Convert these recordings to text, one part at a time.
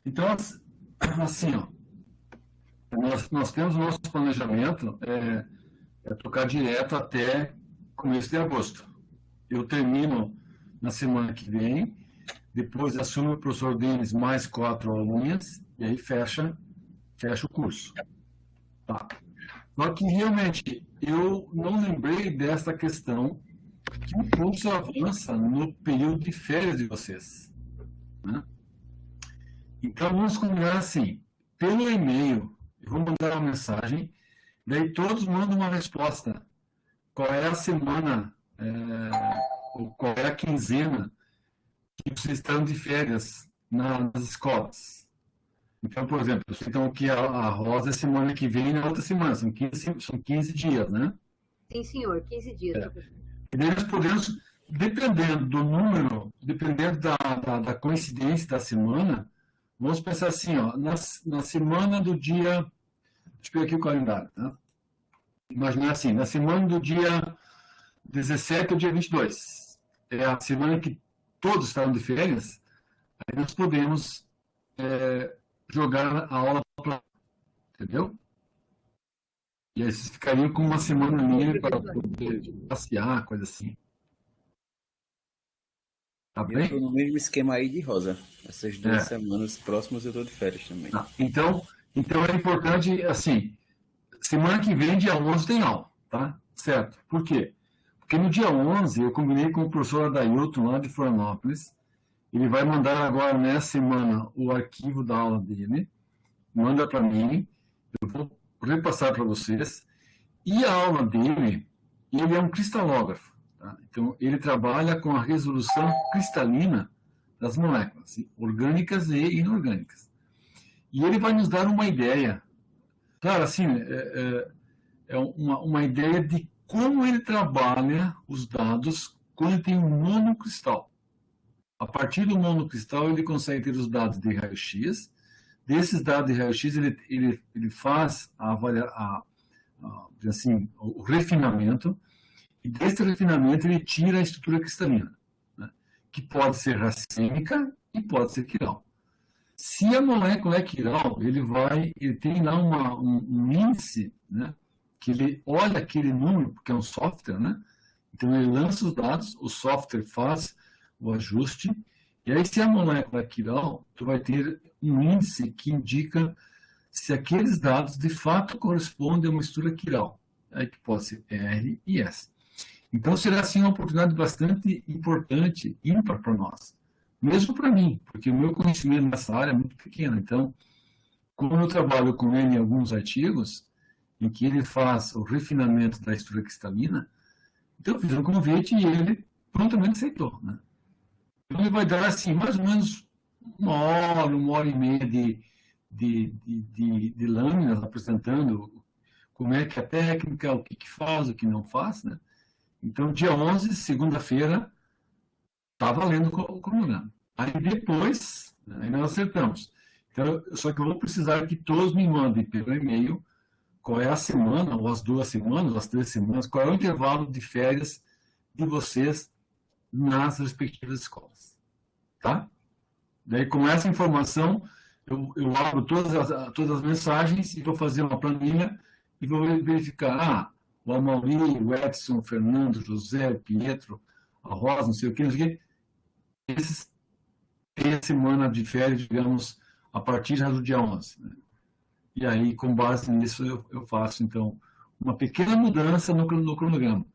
Então, assim, ó, nós temos o nosso planejamento tocar direto até começo de agosto. Eu termino na semana que vem, depois assume o professor Denis mais 4 alunas, e aí fecha o curso. Tá. Só que realmente eu não lembrei dessa questão que o curso avança no período de férias de vocês. Né? Então vamos combinar assim, pelo e-mail, eu vou mandar uma mensagem, daí todos mandam uma resposta. Qual é a semana, ou qual é a quinzena que vocês estão de férias nas escolas. Então, por exemplo, então que a Rosa é semana que vem e na outra semana, são 15 dias, né? Sim, senhor, 15 dias, professor. E daí nós podemos, dependendo do número, dependendo da coincidência da semana, vamos pensar assim, ó, na semana do dia, deixa eu ver aqui o calendário, tá? Imaginar assim, na semana do dia 17 ao dia 22, é a semana que todos estavam de férias, aí nós podemos jogar a aula para, entendeu? E aí vocês ficariam com uma semana livre para poder passear, coisa assim. Tá Eu tô bem? no mesmo esquema aí de Rosa. Essas 2 semanas próximas eu tô de férias também. Tá. Então é importante, assim, semana que vem, dia 11, tem aula, tá? Certo? Por quê? Porque no dia 11 eu combinei com o professor Adailton, lá de Florianópolis. Ele vai mandar agora, nessa semana, o arquivo da aula dele. Manda para mim. Eu vou repassar para vocês. E a aula dele, ele é um cristalógrafo. Tá? Então, ele trabalha com a resolução cristalina das moléculas, orgânicas e inorgânicas. E ele vai nos dar uma ideia. Claro, assim, é uma ideia de como ele trabalha os dados quando ele tem um monocristal. A partir do monocristal, ele consegue ter os dados de raio-x. Desses dados de raio-x, ele faz assim, o refinamento, e desse refinamento ele tira a estrutura cristalina, né, que pode ser racêmica e pode ser quiral. Se a molécula é quiral, ele tem lá um índice, né, que ele olha aquele número, porque é um software, né, então ele lança os dados, o software faz o ajuste, e aí se a molécula é quiral, tu vai ter um índice que indica se aqueles dados de fato correspondem a uma estrutura quiral, aí que pode ser R e S. Então será assim uma oportunidade bastante importante, ímpar para nós, mesmo para mim, porque o meu conhecimento nessa área é muito pequeno. Então, como eu trabalho com ele em alguns artigos, em que ele faz o refinamento da estrutura cristalina, então eu fiz um convite e ele prontamente aceitou, né? Então ele vai dar assim, mais ou menos uma hora e meia de lâminas apresentando como é que é a técnica, o que faz, o que não faz, né? Então, dia 11, segunda-feira, está valendo o cronograma. Aí depois, aí nós acertamos. Então, só que eu vou precisar que todos me mandem pelo e-mail qual é a semana, ou as 2 semanas, ou as 3 semanas, qual é o intervalo de férias de vocês nas respectivas escolas. Tá? Daí, com essa informação, eu abro todas as mensagens e vou fazer uma planilha e vou verificar, o Amaury, o Edson, o Fernando, o José, o Pietro, a Rosa, não sei o que, esses têm a semana de férias, digamos, a partir já do dia 11. Né? E aí, com base nisso, eu faço, então, uma pequena mudança no cronograma.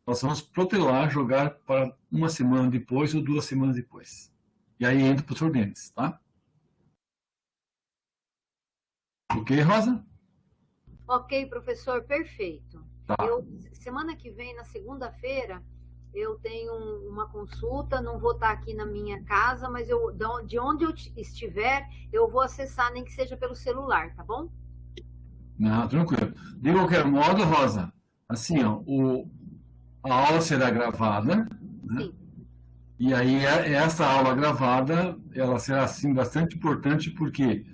Nós vamos protelar, jogar para uma semana depois ou 2 semanas depois. E aí entra o professor Denis, tá? Ok, Rosa? Ok, professor, perfeito. Tá. Semana que vem, na segunda-feira, eu tenho uma consulta, não vou estar aqui na minha casa, mas de onde eu estiver, eu vou acessar, nem que seja pelo celular, tá bom? Não, tranquilo. De qualquer modo, Rosa, assim, ó, a aula será gravada, né? Sim. E aí essa aula gravada, ela será assim bastante importante porque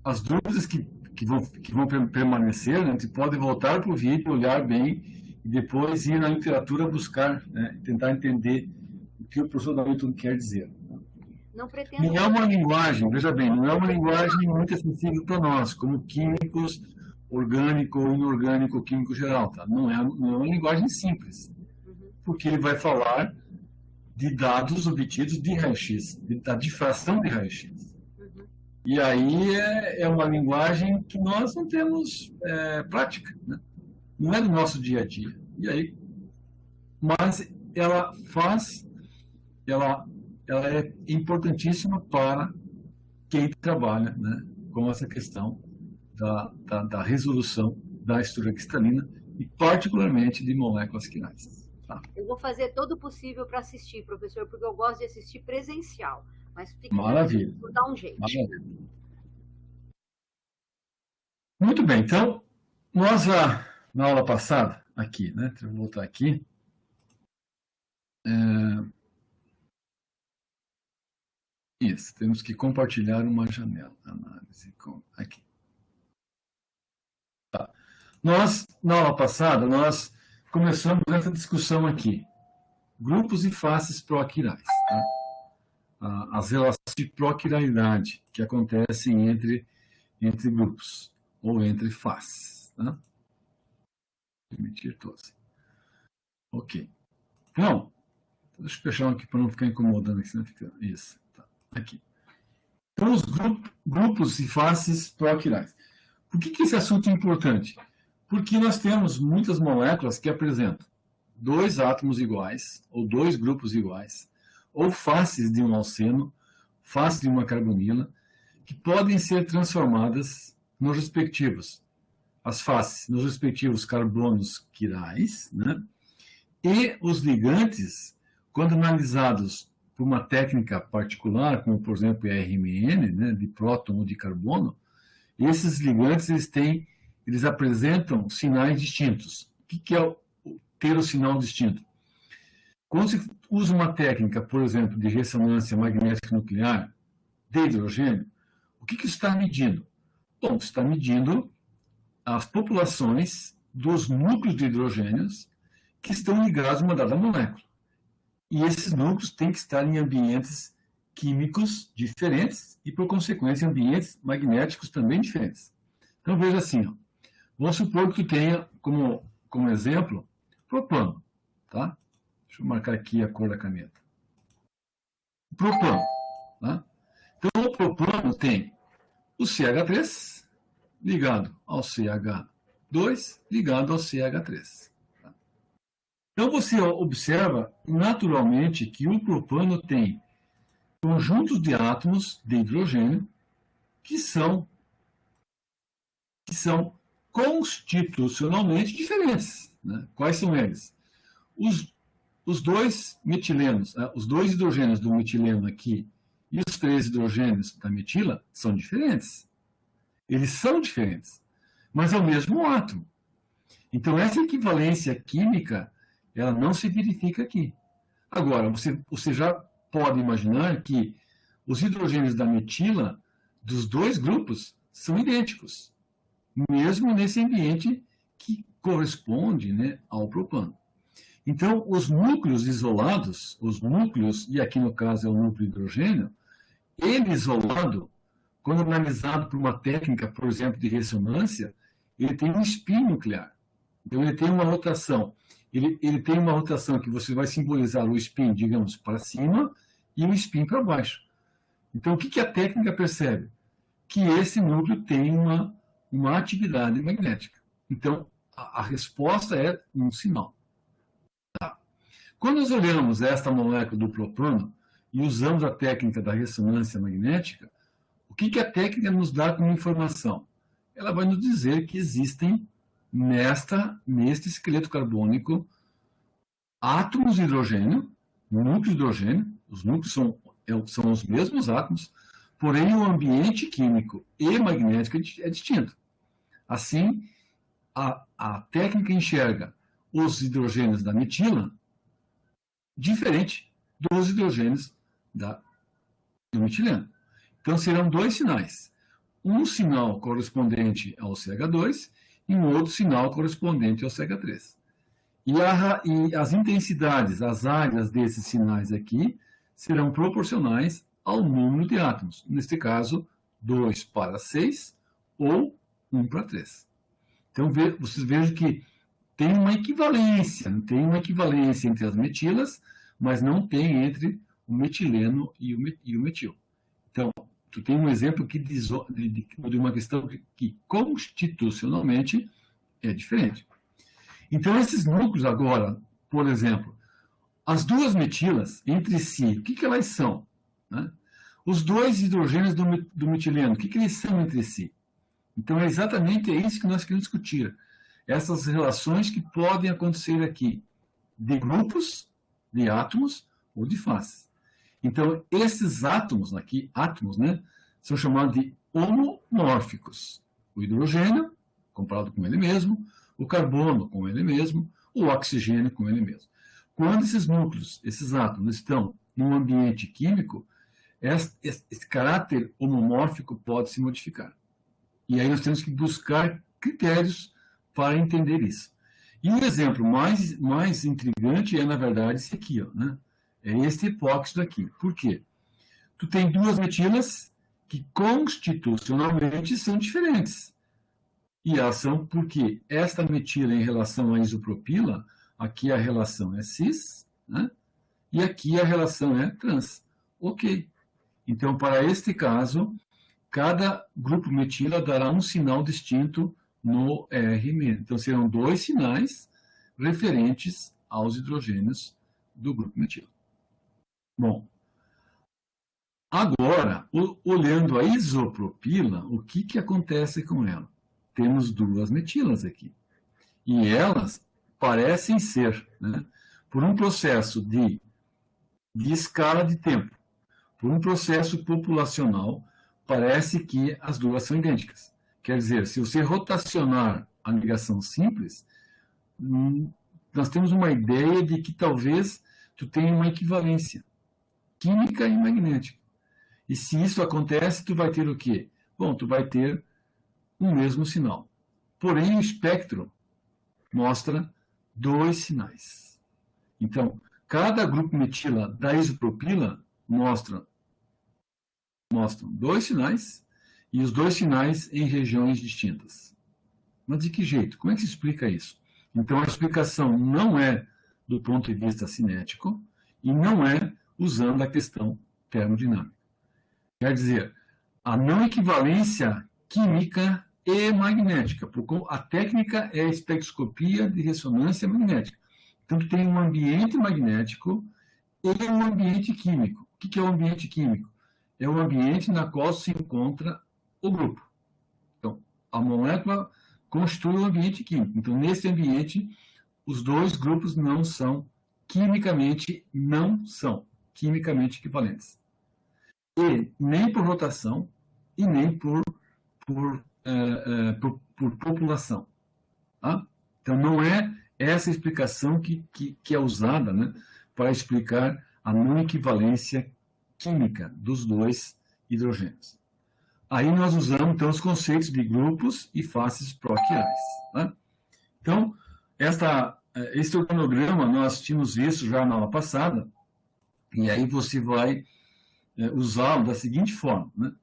as dúvidas que vão permanecer, né, você pode voltar para o vídeo, olhar bem e depois ir na literatura buscar, né, tentar entender o que o professor Dalton quer dizer. Não pretendo. Não é uma linguagem, veja bem, não é uma linguagem muito acessível para nós, como químicos, orgânico ou inorgânico, químico geral, tá? Não é uma linguagem simples, porque ele vai falar de dados obtidos de raio-x, da difração de raio-x. E aí é uma linguagem que nós não temos prática, né? Não é do nosso dia a dia. E aí, mas ela é importantíssima para quem trabalha, né, com essa questão da resolução da estrutura cristalina e particularmente de moléculas quinais. Tá? Eu vou fazer todo o possível para assistir, professor, porque eu gosto de assistir presencial. Mas fique Maravilha. Vou dar um jeito. Maravilha. Muito bem, então, nós já, na aula passada, aqui, né, deixa eu voltar aqui, isso, temos que compartilhar uma janela, análise, aqui. Tá. Nós, na aula passada, nós começamos essa discussão aqui, grupos e faces proquirais, tá? As relações de proquiralidade que acontecem entre grupos, ou entre faces. Tá? Permitir todos. Ok. Então, deixa eu fechar aqui para não ficar incomodando aqui, senão fica isso. Tá. Aqui. Então, os grupos e faces proquirais. Por que esse assunto é importante? Porque nós temos muitas moléculas que apresentam dois átomos iguais, ou dois grupos iguais, ou faces de um alceno, face de uma carbonila, que podem ser transformadas nos respectivos, as faces, nos respectivos carbonos quirais, né? E os ligantes, quando analisados por uma técnica particular, como por exemplo a RMN, né, de próton ou de carbono, esses ligantes eles apresentam sinais distintos. O que é ter o sinal distinto? Quando se usa uma técnica, por exemplo, de ressonância magnética nuclear de hidrogênio, o que isso está medindo? Bom, está medindo as populações dos núcleos de hidrogênios que estão ligados a uma dada molécula. E esses núcleos têm que estar em ambientes químicos diferentes e, por consequência, ambientes magnéticos também diferentes. Então, veja assim, ó. Vamos supor que tenha como exemplo propano, tá? Deixa eu marcar aqui a cor da caneta. Propano, tá? Então, o propano tem o CH3 ligado ao CH2 ligado ao CH3. Tá? Então, você observa naturalmente que o propano tem conjuntos de átomos de hidrogênio que são constitucionalmente diferentes. Né? Quais são eles? Os dois metilenos, os dois hidrogênios do metileno aqui e os três hidrogênios da metila são diferentes. Eles são diferentes, mas é o mesmo átomo. Então, essa equivalência química, ela não se verifica aqui. Agora, você já pode imaginar que os hidrogênios da metila dos dois grupos são idênticos, mesmo nesse ambiente que corresponde, né, ao propano. Então, os núcleos isolados, e aqui no caso é o núcleo hidrogênio, ele isolado, quando analisado por uma técnica, por exemplo, de ressonância, ele tem um spin nuclear. Então, ele tem uma rotação. Ele tem uma rotação que você vai simbolizar o spin, digamos, para cima e o spin para baixo. Então, o que a técnica percebe? Que esse núcleo tem uma atividade magnética. Então, a resposta é um sinal. Tá. Quando nós olhamos esta molécula do propano e usamos a técnica da ressonância magnética, o que a técnica nos dá como informação? Ela vai nos dizer que existem, neste esqueleto carbônico, átomos de hidrogênio, núcleos de hidrogênio, os núcleos são os mesmos átomos, porém o ambiente químico e magnético é distinto. Assim, a técnica enxerga os hidrogênios da metila diferente dos hidrogênios do metileno. Então, serão dois sinais. Um sinal correspondente ao CH2 e um outro sinal correspondente ao CH3. E as intensidades, as áreas desses sinais aqui, serão proporcionais ao número de átomos. Neste caso, 2 para 6 ou 1 para 3. Então, vocês vejam que tem uma equivalência entre as metilas, mas não tem entre o metileno e o metil. Então, tu tem um exemplo aqui de uma questão que constitucionalmente é diferente. Então, esses núcleos agora, por exemplo, as duas metilas entre si, o que elas são? Né? Os dois hidrogênios do metileno, o que eles são entre si? Então, é exatamente isso que nós queremos discutir. Essas relações que podem acontecer aqui, de grupos, de átomos ou de faces. Então, esses átomos aqui, né, são chamados de homomórficos. O hidrogênio, comparado com ele mesmo, o carbono com ele mesmo, o oxigênio com ele mesmo. Quando esses núcleos, esses átomos, estão num ambiente químico, esse caráter homomórfico pode se modificar. E aí nós temos que buscar critérios para entender isso. E um exemplo mais intrigante é, na verdade, esse aqui, ó, né? É este epóxido aqui. Por quê? Tu tem duas metilas que constitucionalmente são diferentes. E elas são porque esta metila em relação à isopropila, aqui a relação é cis, né? E aqui a relação é trans. Ok. Então, para este caso, cada grupo metila dará um sinal distinto no R-. Então, serão dois sinais referentes aos hidrogênios do grupo metila. Bom, agora, olhando a isopropila, o que acontece com ela? Temos duas metilas aqui. E elas parecem ser, né, por um processo de escala de tempo, por um processo populacional, parece que as duas são idênticas. Quer dizer, se você rotacionar a ligação simples, nós temos uma ideia de que talvez tu tenha uma equivalência química e magnética. E se isso acontece, tu vai ter o quê? Bom, tu vai ter o mesmo sinal. Porém, o espectro mostra dois sinais. Então, cada grupo metila da isopropila mostram dois sinais, e os dois sinais em regiões distintas. Mas de que jeito? Como é que se explica isso? Então, a explicação não é do ponto de vista cinético e não é usando a questão termodinâmica. Quer dizer, a não equivalência química e magnética. A técnica é a espectroscopia de ressonância magnética. Então, tem um ambiente magnético e um ambiente químico. O que é o ambiente químico? É o ambiente na qual se encontra o grupo. Então, a molécula constitui o ambiente químico. Então, nesse ambiente, os dois grupos não são quimicamente equivalentes. E nem por rotação e nem por população. Tá? Então, não é essa explicação que é usada, né, para explicar a não equivalência química dos dois hidrogênios. Aí nós usamos, então, os conceitos de grupos e faces proquiais. Né? Então, esse organograma nós tínhamos visto já na aula passada, e aí você vai usá-lo da seguinte forma. Né?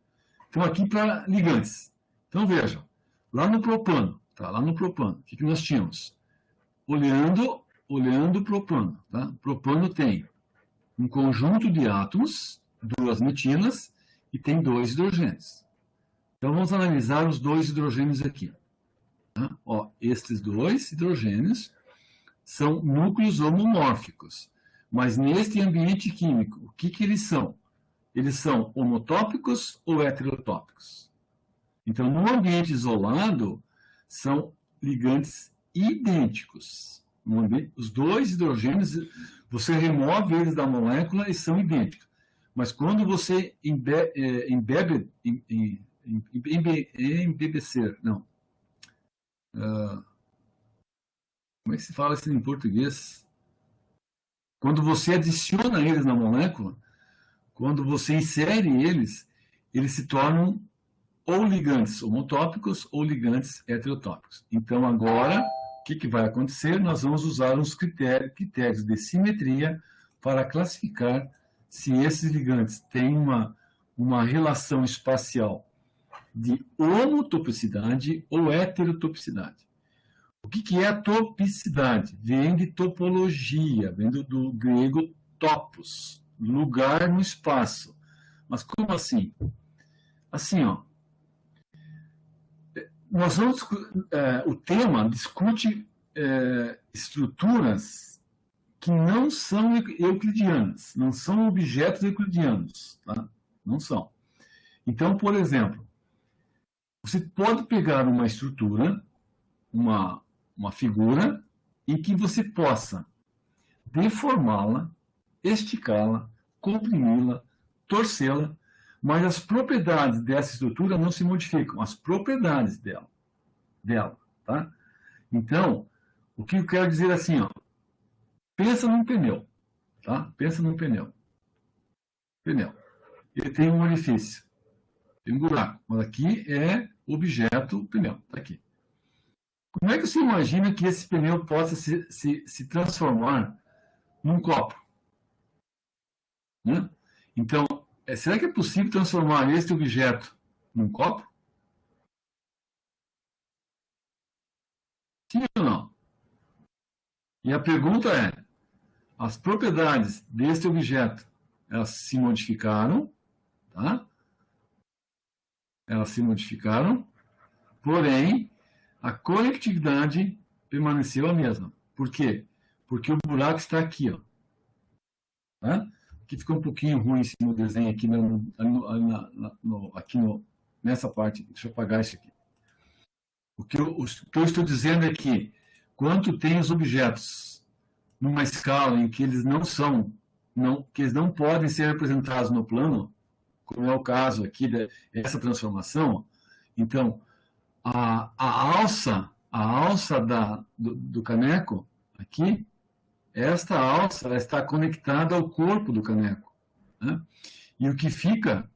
Então, aqui para ligantes. Então, vejam, lá no propano, o que nós tínhamos? Olhando o propano. Tá? O propano tem um conjunto de átomos, duas metilas, e tem dois hidrogênios. Então, vamos analisar os dois hidrogênios aqui. Tá? Ó, estes dois hidrogênios são núcleos homomórficos. Mas neste ambiente químico, o que eles são? Eles são homotópicos ou heterotópicos? Então, no ambiente isolado, são ligantes idênticos. Os dois hidrogênios, você remove eles da molécula e são idênticos. Mas quando você embebecer, não. Como é que se fala isso em português? Quando você adiciona eles na molécula, quando você insere eles, eles se tornam ou ligantes homotópicos ou ligantes heterotópicos. Então, agora, o que vai acontecer? Nós vamos usar uns critérios de simetria para classificar se esses ligantes têm uma relação espacial de homotopicidade ou heterotopicidade. O que é a topicidade? Vem de topologia, vem do grego topos, lugar no espaço. Mas como assim? Assim, ó, nós vamos, o tema discute estruturas que não são euclidianas, não são objetos euclidianos, tá? Não são. Então, por exemplo, você pode pegar uma estrutura, uma figura, em que você possa deformá-la, esticá-la, comprimi-la, torcê-la, mas as propriedades dessa estrutura não se modificam, as propriedades dela, tá? Então, o que eu quero dizer assim, ó, pensa num pneu, tá? Pensa num pneu. Pneu. Ele tem um orifício, tem um buraco, mas aqui é objeto pneu, tá aqui. Como é que você imagina que esse pneu possa se transformar num copo? Né? Então, será que é possível transformar este objeto num copo? Sim ou não? E a pergunta é, as propriedades deste objeto, elas se modificaram, tá? Elas se modificaram, porém, a conectividade permaneceu a mesma. Por quê? Porque o buraco está aqui, ó. Tá? Aqui ficou um pouquinho ruim no desenho aqui, nessa parte. Deixa eu apagar isso aqui. O que eu estou dizendo é que, quando tem os objetos numa escala em que eles que eles não podem ser representados no plano, como é o caso aqui dessa transformação, então, a alça do caneco, aqui, esta alça ela está conectada ao corpo do caneco. Né? E o que fica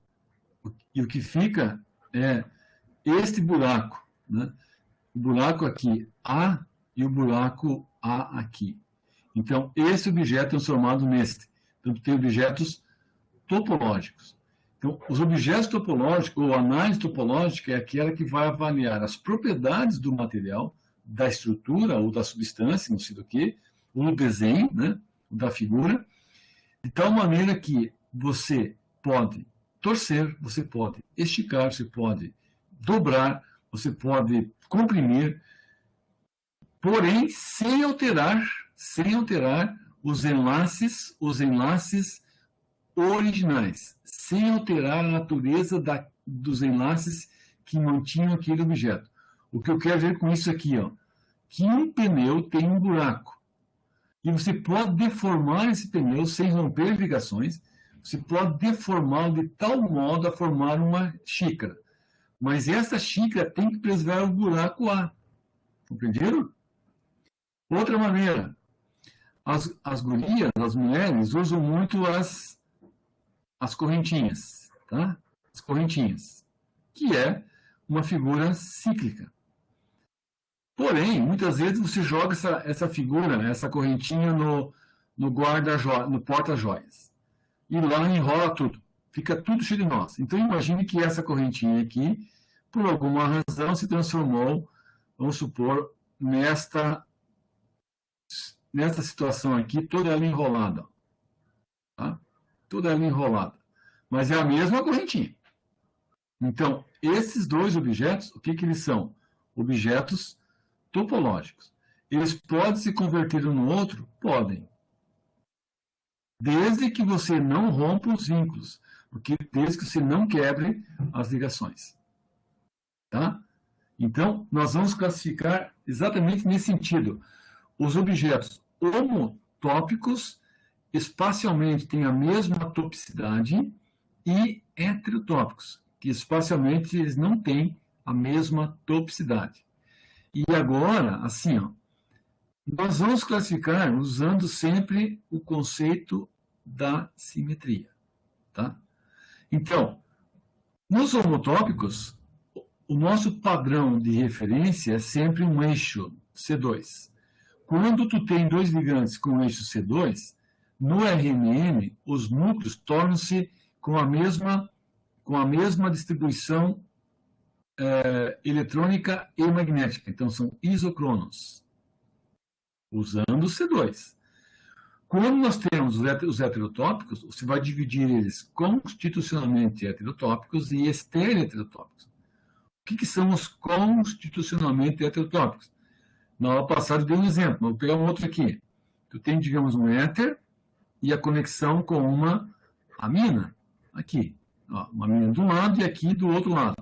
é este buraco. Né? O buraco aqui, A, e o buraco A aqui. Então, esse objeto é transformado neste. Então, tem objetos topológicos. Então, os objetos topológicos, ou análise topológica, é aquela que vai avaliar as propriedades do material, da estrutura ou da substância, não sei do que, ou do desenho, né, da figura, de tal maneira que você pode torcer, você pode esticar, você pode dobrar, você pode comprimir, porém sem alterar os enlaces originais, sem alterar a natureza dos enlaces que mantinham aquele objeto. O que eu quero dizer com isso aqui, ó, que um pneu tem um buraco. E você pode deformar esse pneu sem romper ligações, você pode deformá-lo de tal modo a formar uma xícara. Mas essa xícara tem que preservar o buraco A. Compreenderam? Outra maneira, as gurias, as mulheres, usam muito as correntinhas, tá? As correntinhas, que é uma figura cíclica. Porém, muitas vezes você joga essa figura, essa correntinha no porta-joias. E lá enrola tudo. Fica tudo cheio de nós. Então, imagine que essa correntinha aqui, por alguma razão, se transformou, vamos supor, nesta situação aqui, toda ela enrolada. Tá? Toda ela enrolada. Mas é a mesma correntinha. Então, esses dois objetos, o que eles são? Objetos topológicos. Eles podem se converter um no outro? Podem. Desde que você não rompa os vínculos. Desde que você não quebre as ligações. Tá? Então, nós vamos classificar exatamente nesse sentido. Os objetos homotópicos espacialmente têm a mesma topicidade e heterotópicos, que espacialmente eles não têm a mesma topicidade. E agora, assim, ó, nós vamos classificar usando sempre o conceito da simetria. Tá? Então, nos homotópicos, o nosso padrão de referência é sempre um eixo C2. Quando tu tem dois ligantes com eixo C2, no RNN, os núcleos tornam-se com a mesma distribuição eletrônica e magnética. Então, são isocronos, usando o C2. Quando nós temos os heterotópicos, você vai dividir eles constitucionalmente heterotópicos e estereoheterotópicos. O que são os constitucionalmente heterotópicos? Na aula passada eu dei um exemplo, vou pegar um outro aqui. Tu tem, digamos, um éter e a conexão com uma amina, aqui. Ó, uma amina de um lado e aqui do outro lado.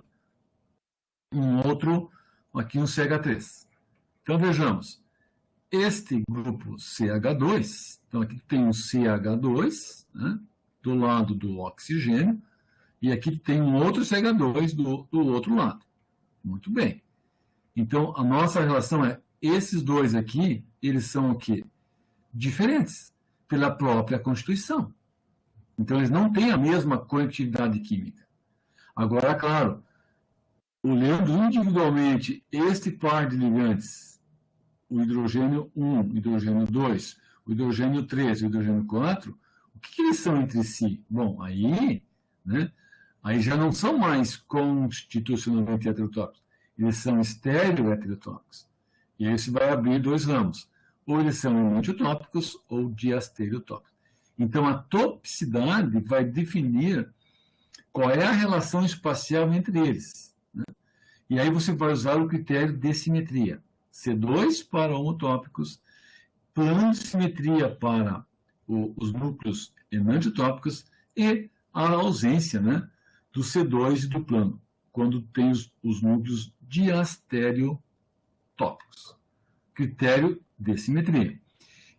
Aqui um CH3. Então, vejamos. Este grupo CH2, então aqui tem um CH2, né, do lado do oxigênio, e aqui tem um outro CH2 do outro lado. Muito bem. Então, a nossa relação é, esses dois aqui, eles são o quê? Diferentes, pela própria constituição. Então, eles não têm a mesma conectividade química. Agora, claro, olhando individualmente este par de ligantes, o hidrogênio 1, o hidrogênio 2, o hidrogênio 3 e o hidrogênio 4, o que eles são entre si? Bom, aí, né, aí já não são mais constitucionalmente heterotópicos, eles são estereoheterotópicos. E aí você vai abrir dois ramos. Ou eles são enantiotópicos ou diastereotópicos. Então, a topicidade vai definir qual é a relação espacial entre eles, né? E aí você vai usar o critério de simetria. C2 para homotópicos, plano de simetria para os núcleos enantiotópicos e a ausência, né, do C2 e do plano, quando tem os núcleos diastereotópicos. Critério de simetria.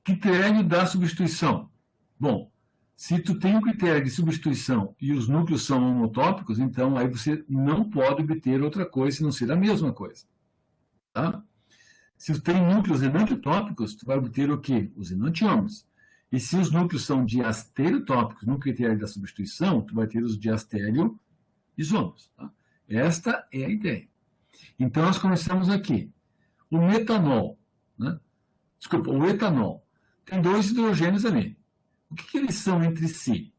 Critério da substituição. Bom, se tu tem um critério de substituição e os núcleos são homotópicos, então aí você não pode obter outra coisa se não ser a mesma coisa. Tá? Se tu tem núcleos enantiotópicos, tu vai obter o quê? Os enantiômeros. E se os núcleos são diastereotópicos no critério da substituição, tu vai ter os diastereoisômeros. Tá? Esta é a ideia. Então, nós começamos aqui. O metanol, né? Desculpa, o etanol. Tem dois hidrogênios ali. O que eles são entre si?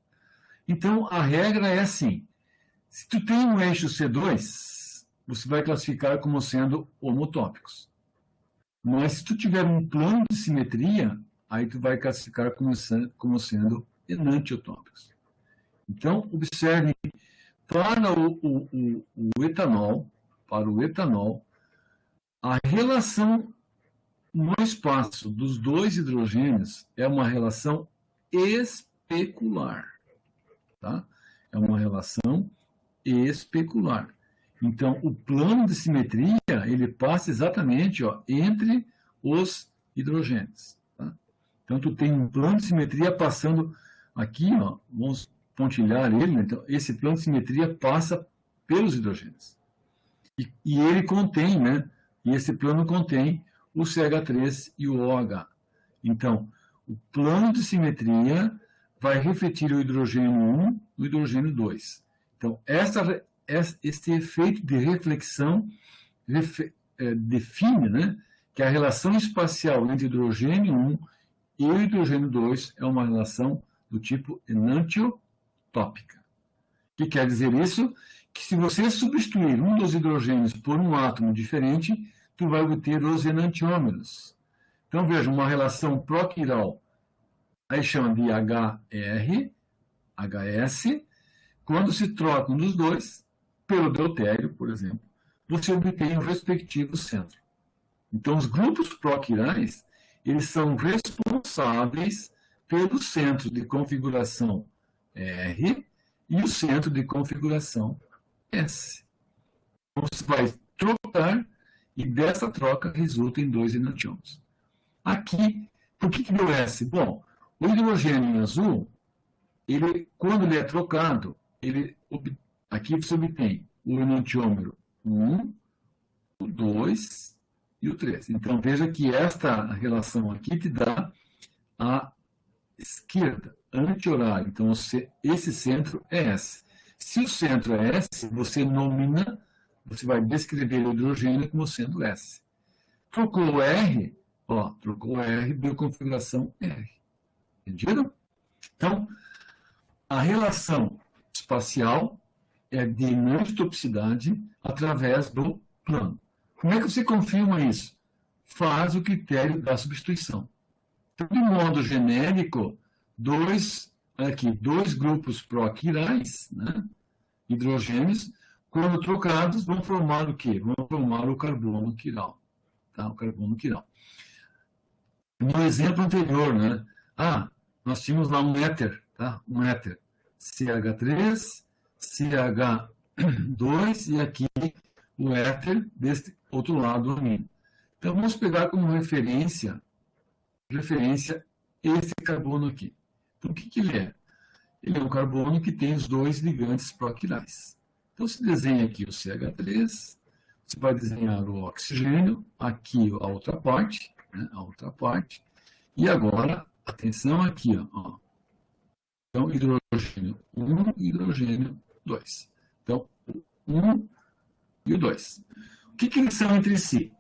Então, a regra é assim. Se tu tem um eixo C2, você vai classificar como sendo homotópicos. Mas se tu tiver um plano de simetria, aí tu vai classificar como sendo enantiotópicos. Então, observe, para o etanol, a relação no espaço dos dois hidrogênios é uma relação especular. Tá? É uma relação especular. Então, o plano de simetria, ele passa exatamente, ó, entre os hidrogênios. Tá? Então, tu tem um plano de simetria passando aqui, ó, vamos pontilhar ele, né? Então, esse plano de simetria passa pelos hidrogênios. E ele contém, né? E esse plano contém o CH3 e o OH. Então, o plano de simetria vai refletir o hidrogênio 1 e o hidrogênio 2. Então, este efeito de reflexão define, né, que a relação espacial entre o hidrogênio 1 e o hidrogênio 2 é uma relação do tipo enantiotópica. O que quer dizer isso? Que se você substituir um dos hidrogênios por um átomo diferente, tu vai obter os enantiômeros. Então, veja, uma relação proquiral, aí chama de HR, HS, quando se trocam dos dois, pelo deutério, por exemplo, você obtém o respectivo centro. Então, os grupos proquirais, eles são responsáveis pelo centro de configuração R e o centro de configuração S. Então, você vai trocar e dessa troca resulta em dois enantiômeros. Aqui, por que deu S? Bom, o hidrogênio em azul, quando ele é trocado, aqui você obtém o enantiômero 1, o 2 e o 3. Então, veja que esta relação aqui te dá a esquerda, anti-horário. Então, esse centro é S. Se o centro é S, você vai descrever o hidrogênio como sendo S. Trocou o R, ó, trocou o R, deu configuração R. Entenderam? Então, a relação espacial é de enantiotoxicidade através do plano. Como é que você confirma isso? Faz o critério da substituição. Então, de modo genérico, dois grupos proquirais, né, hidrogênios, quando trocados, vão formar o quê? Vão formar o carbono quiral. Tá? O carbono quiral. No exemplo anterior, né? Nós tínhamos lá um éter, tá? Um éter. CH3, CH2 e aqui o éter deste outro lado do amino. Então, vamos pegar como referência esse carbono aqui. Então, o que ele é? Ele é um carbono que tem os dois ligantes proquirais. Então, se desenha aqui o CH3, você vai desenhar o oxigênio, aqui a outra parte, né, e agora, atenção aqui, ó. Então, hidrogênio 1 e hidrogênio 2. Então, o 1 e o 2. O que eles são entre si?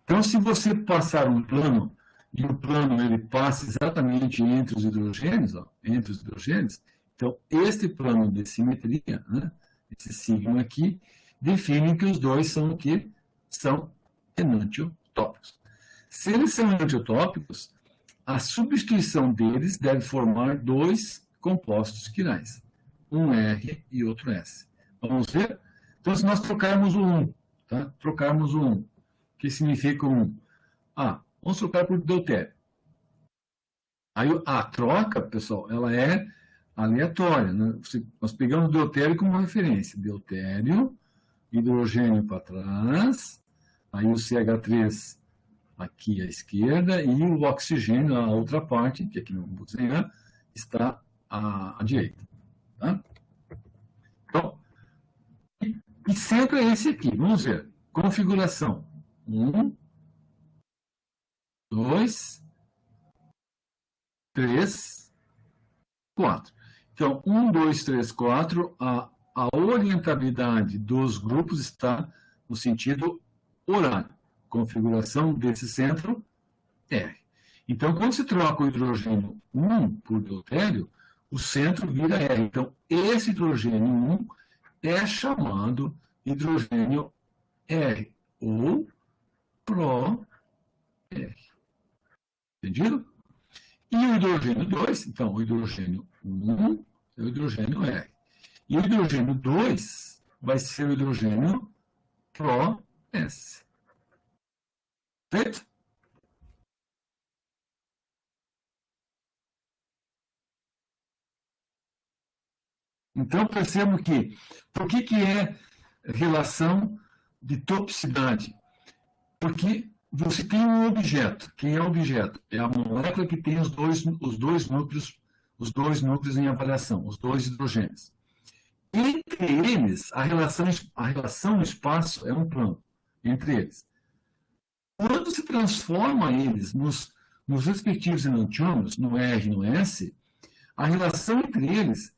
Então, se você passar um plano, e o plano ele passa exatamente entre os hidrogênios, então, este plano de simetria, né, esse signo aqui, define que os dois são o quê? São enantiotópicos. Se eles são enantiotópicos, a substituição deles deve formar dois compostos quirais, um R e outro S. Vamos ver? Então, se nós trocarmos o 1, tá? Trocarmos o 1, que significa 1? Vamos trocar por deutério. Aí a troca, pessoal, ela é aleatória, né? Nós pegamos o deutério como referência. Deutério, hidrogênio para trás, aí o CH3 aqui à esquerda e o oxigênio, a outra parte, que aqui não vou desenhar, está à direita. Tá? Então, e sempre é esse aqui. Vamos ver. Configuração. 1, 2, 3, 4. Então, 1, 2, 3, 4, a orientabilidade dos grupos está no sentido horário. Configuração desse centro, R. Então, quando se troca o hidrogênio 1 por deutério, o centro vira R. Então, esse hidrogênio 1 é chamado hidrogênio R, ou PRO-R. Entendido? E o hidrogênio 2, então, o hidrogênio 1 é o hidrogênio R. E o hidrogênio 2 vai ser o hidrogênio PRO-S. Certo? Então, percebam que, por que é relação de toxicidade? Porque você tem um objeto. Quem é o objeto? É a molécula que tem os dois núcleos em avaliação, os dois hidrogênios. Entre eles, a relação no espaço é um plano, entre eles. Quando se transforma eles nos respectivos enantiômeros, no R e no S, a relação entre eles,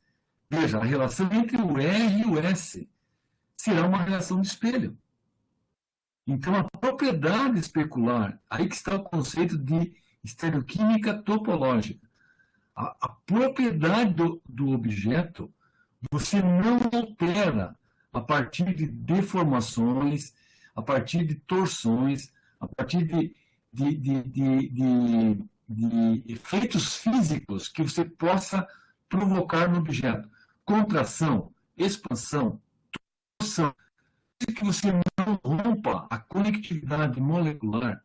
veja, a relação entre o R e o S será uma relação de espelho. Então, a propriedade especular, aí que está o conceito de estereoquímica topológica. A propriedade do objeto, você não altera a partir de deformações, a partir de torções, a partir de efeitos físicos que você possa provocar no objeto. Contração, expansão, torção. Que você não rompa a conectividade molecular,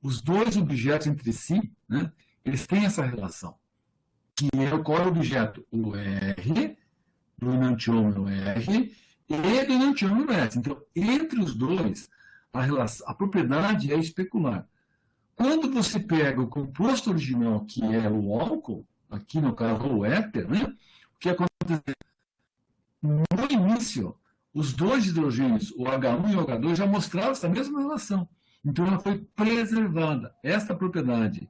os dois objetos entre si, né, eles têm essa relação. Que é qual é o objeto? O R, do enantiômero R, e do enantiômero S. Então, entre os dois, a propriedade é especular. Quando você pega o composto original, que é o álcool, aqui no caso o éter, né, o que acontece? No início, os dois hidrogênios, o H1 e o H2, já mostravam essa mesma relação. Então, ela foi preservada. Esta propriedade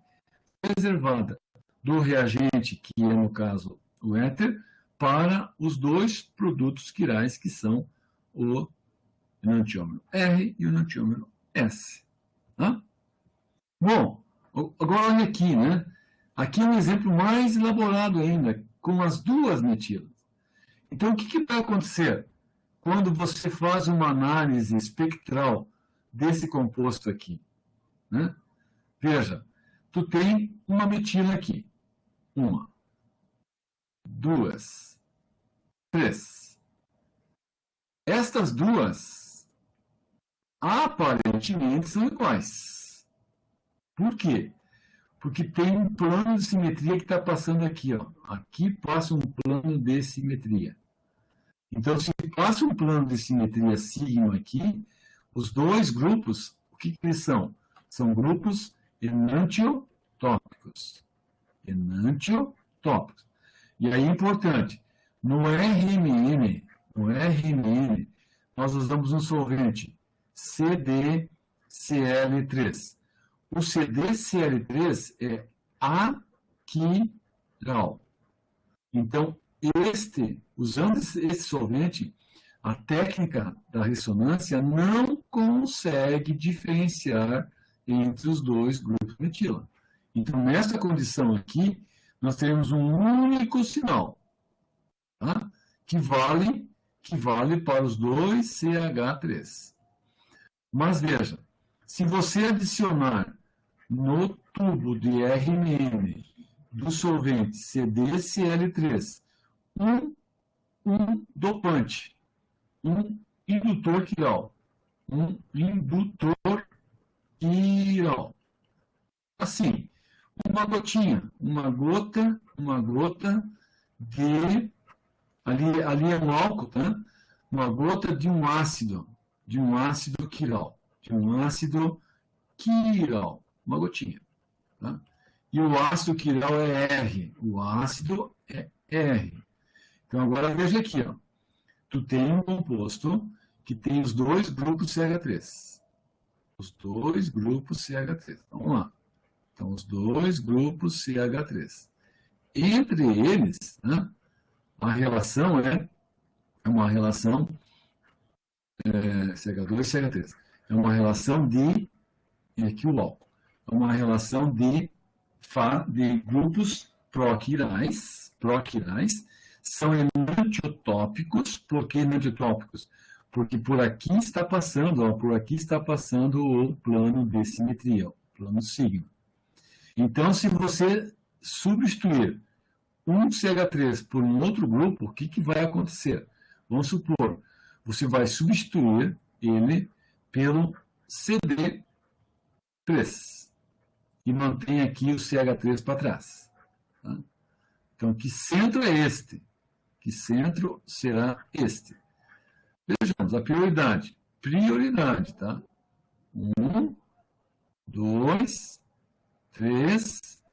preservada do reagente, que é, no caso, o éter, para os dois produtos quirais, que são o enantiômero R e o enantiômero S. Tá? Bom, agora olha aqui, né? Aqui é um exemplo mais elaborado ainda. com as duas metilas. Então, o que vai acontecer quando você faz uma análise espectral desse composto aqui? Né? Veja, tu tem uma metila aqui. 1, 2, 3. Estas duas, aparentemente, são iguais. Por quê? Porque tem um plano de simetria que está passando aqui. Ó. Aqui passa um plano de simetria. Então, se passa um plano de simetria sigma aqui, os dois grupos, o que eles são? São grupos enantiotópicos. Enantiotópicos. E aí, importante, no RMN, nós usamos um solvente CdCl3. O CdCl3 é aquiral. Então, usando esse solvente, a técnica da ressonância não consegue diferenciar entre os dois grupos de metila. Então, nessa condição aqui, nós teremos um único sinal, tá? que vale para os dois CH3. Mas veja, se você adicionar no tubo de RMN do solvente CdCl3 um dopante, um indutor quiral, assim, uma gota de, ali é um álcool, tá? Uma gota de um ácido quiral, uma gotinha, tá? E o ácido quiral é R, o ácido é R. Então, agora veja aqui, ó. Tu tem um composto que tem os dois grupos CH3. Os dois grupos CH3. Vamos lá. Então, os dois grupos CH3. Entre eles, né, a relação é uma relação CH2 e CH3. É uma relação de, aqui o álcool, é uma relação de grupos proquirais, são enantiotópicos. Por que enantiotópicos? Porque por aqui está passando o plano de simetria, o plano sigma. Então, se você substituir um CH3 por um outro grupo, o que vai acontecer? Vamos supor, você vai substituir ele pelo CD3 e mantém aqui o CH3 para trás. Tá? Então, que centro é este? Que centro será este? Vejamos, a prioridade. Prioridade, tá? 1, 2, 3,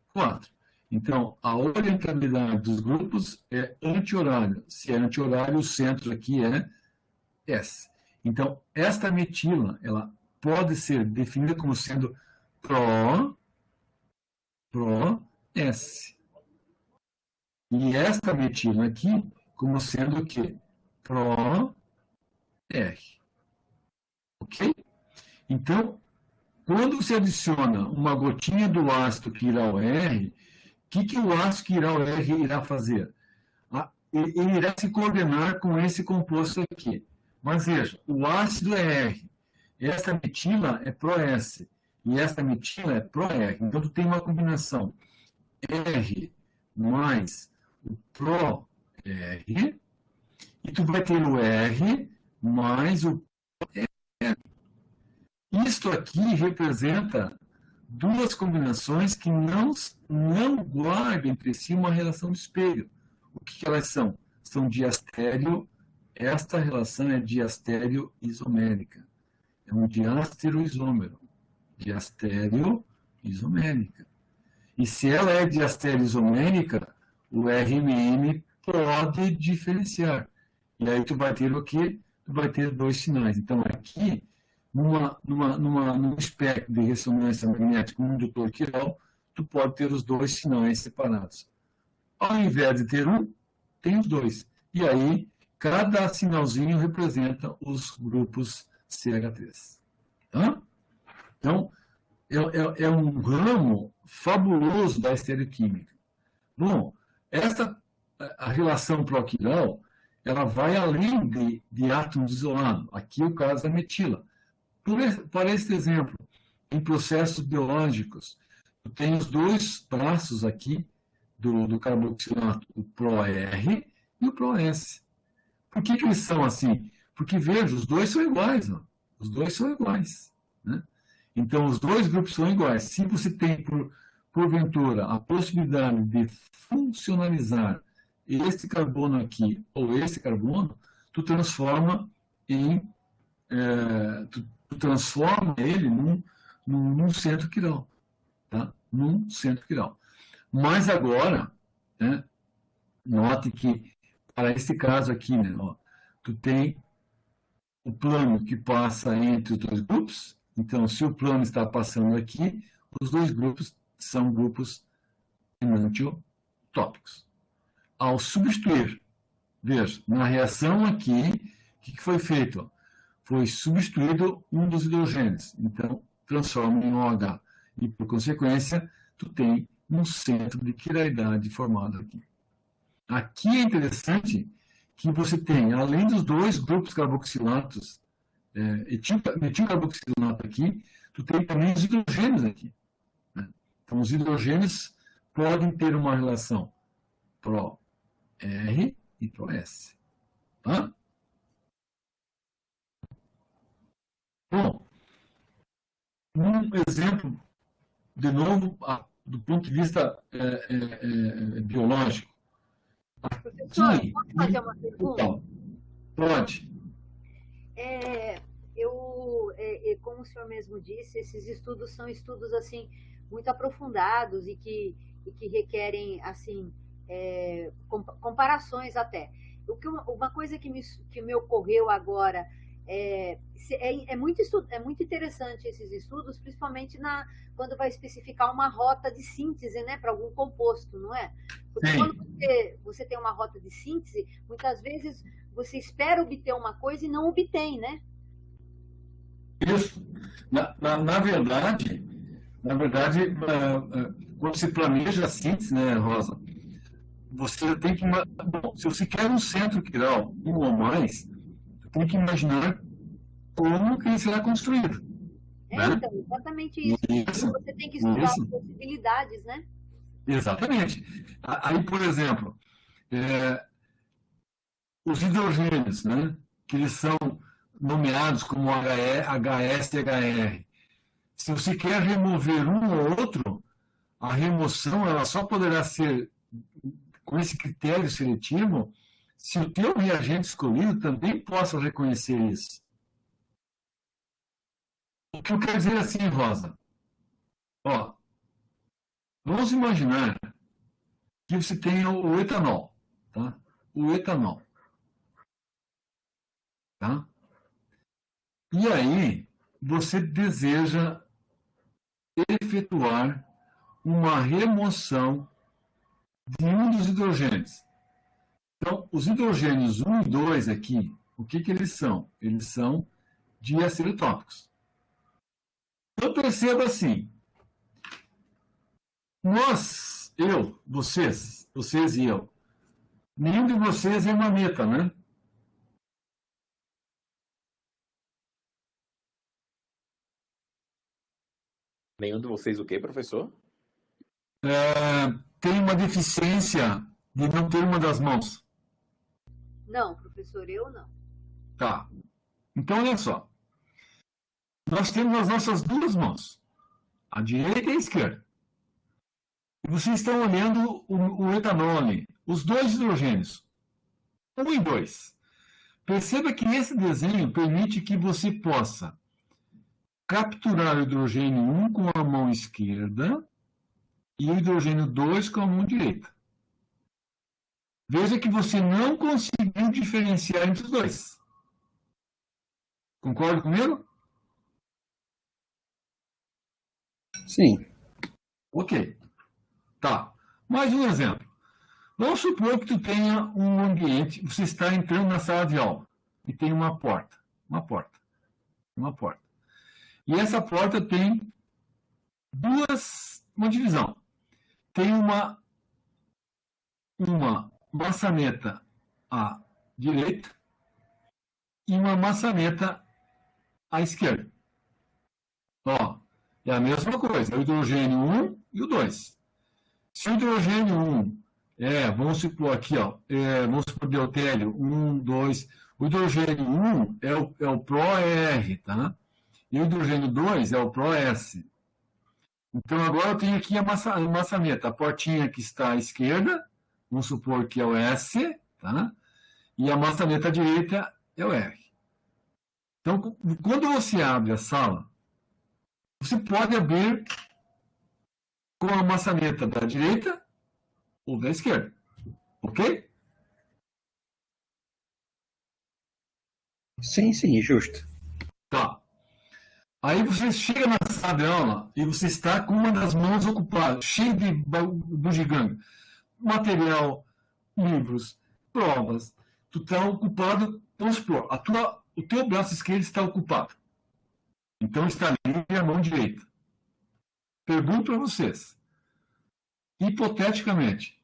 4. Então, a orientabilidade dos grupos é anti-horário. Se é anti-horário, o centro aqui é S. Então, esta metila, ela pode ser definida como sendo Pro-S. E esta metila aqui, como sendo o quê? Pro-R. Ok? Então, quando você adiciona uma gotinha do ácido quiral R, o que o ácido quiral R irá fazer? Ele irá se coordenar com esse composto aqui. Mas veja, o ácido é R. Esta metila é Pro-S. E esta metila é Pro-R. Então, tu tem uma combinação R mais o Pro-R, e tu vai ter o R mais o R. Isto aqui representa duas combinações que não guardam entre si uma relação de espelho. O que elas são? São diastéreo. Esta relação é diastéreo isomérica. É um diástero isômero. Diastéreo isomérica. E se ela é diastéreo isomérica, o RMN pode diferenciar. E aí tu vai ter o quê? Tu vai ter dois sinais. Então, aqui, num espectro de ressonância magnética, um indutor quiral, tu pode ter os dois sinais separados. Ao invés de ter um, tem os dois. E aí, cada sinalzinho representa os grupos CH3. Tá? Então, é um ramo fabuloso da estereoquímica. Bom, esta a relação proquiral, ela vai além de átomos isolados. Aqui é o caso da metila. Para este exemplo, em processos biológicos, eu tenho os dois braços aqui do carboxilato, o ProR e o ProS. Por que eles são assim? Porque, veja, os dois são iguais. Ó. Os dois são iguais. Né? Então, os dois grupos são iguais. Se você tem, porventura, a possibilidade de funcionalizar este carbono aqui ou este carbono, tu transforma ele num centro quiral. Tá? Num centro quiral. Mas agora, né, note que, para esse caso aqui, né, ó, tu tem o plano que passa entre os dois grupos. Então, se o plano está passando aqui, os dois grupos são grupos enantiotópicos. Ao substituir, veja, na reação aqui, o que foi feito? Foi substituído um dos hidrogênios. Então, transforma em OH. E, por consequência, tu tem um centro de quiralidade formado aqui. Aqui é interessante que você tem, além dos dois grupos carboxilatos, metilcarboxilato aqui, tu tem também os hidrogênios aqui. Né? Então, os hidrogênios podem ter uma relação ProR e ProS. Tá? Bom, um exemplo, de novo, do ponto de vista biológico. Professor, posso fazer uma pergunta? Então, pode. Como o senhor mesmo disse, esses estudos são estudos assim muito aprofundados e que requerem assim comparações até. Uma coisa que me ocorreu agora é muito interessante esses estudos, principalmente quando vai especificar uma rota de síntese, né, para algum composto, não é? Porque Sim. quando você tem uma rota de síntese, muitas vezes você espera obter uma coisa e não obtém, né? Isso. Na verdade, quando se planeja a síntese, né, Rosa, você tem que... Bom, se você quer um centro quiral, um ou mais, tem que imaginar como que ele será construído. Né? Então, exatamente isso. Isso. Você tem que estudar as possibilidades, né? Exatamente. Aí, por exemplo, os hidrogênios, né, que eles são nomeados como HS e HR. Se você quer remover um ou outro, a remoção ela só poderá ser com esse critério seletivo se o teu reagente escolhido também possa reconhecer isso. O que eu quero dizer assim, Rosa? Ó, vamos imaginar que você tenha o etanol, tá? O etanol, tá? E aí, você deseja efetuar uma remoção de um dos hidrogênios. Então, os hidrogênios 1 e 2 aqui, o que eles são? Eles são diacerotópicos. Então, perceba assim, vocês e eu, nenhum de vocês é uma meta, né? Nenhum de vocês o quê, professor? Tem uma deficiência de não ter uma das mãos. Não, professor, eu não. Tá. Então, olha só. Nós temos as nossas duas mãos, a direita e a esquerda. E vocês estão olhando o etanol ali, os dois hidrogênios, 1 e 2. Perceba que esse desenho permite que você possa capturar o hidrogênio 1 com a mão esquerda e o hidrogênio 2 com a mão direita. Veja que você não conseguiu diferenciar entre os dois. Concorda comigo? Sim. Ok. Tá. Mais um exemplo. Vamos supor que tu tenha um ambiente, você está entrando na sala de aula e tem uma porta. E essa porta tem uma divisão. Tem maçaneta à direita e uma maçaneta à esquerda. Ó, é a mesma coisa, o hidrogênio 1 e o 2. Se o hidrogênio 1 vamos supor aqui, ó, vamos supor deutério 1, 2, o hidrogênio 1 é o ProR, tá? E o hidrogênio 2 é o ProS. Então, agora eu tenho aqui a maçaneta, a portinha que está à esquerda, vamos supor que é o S, tá? E a maçaneta à direita é o R. Então, quando você abre a sala, você pode abrir com a maçaneta da direita ou da esquerda. Ok? Sim, sim, justo. Tá. Aí você chega na sala de aula e você está com uma das mãos ocupada, cheio de bugiganga. Material, livros, provas. Tu está ocupado, vamos supor, o teu braço esquerdo está ocupado. Então está livre a mão direita. Pergunto para vocês, hipoteticamente,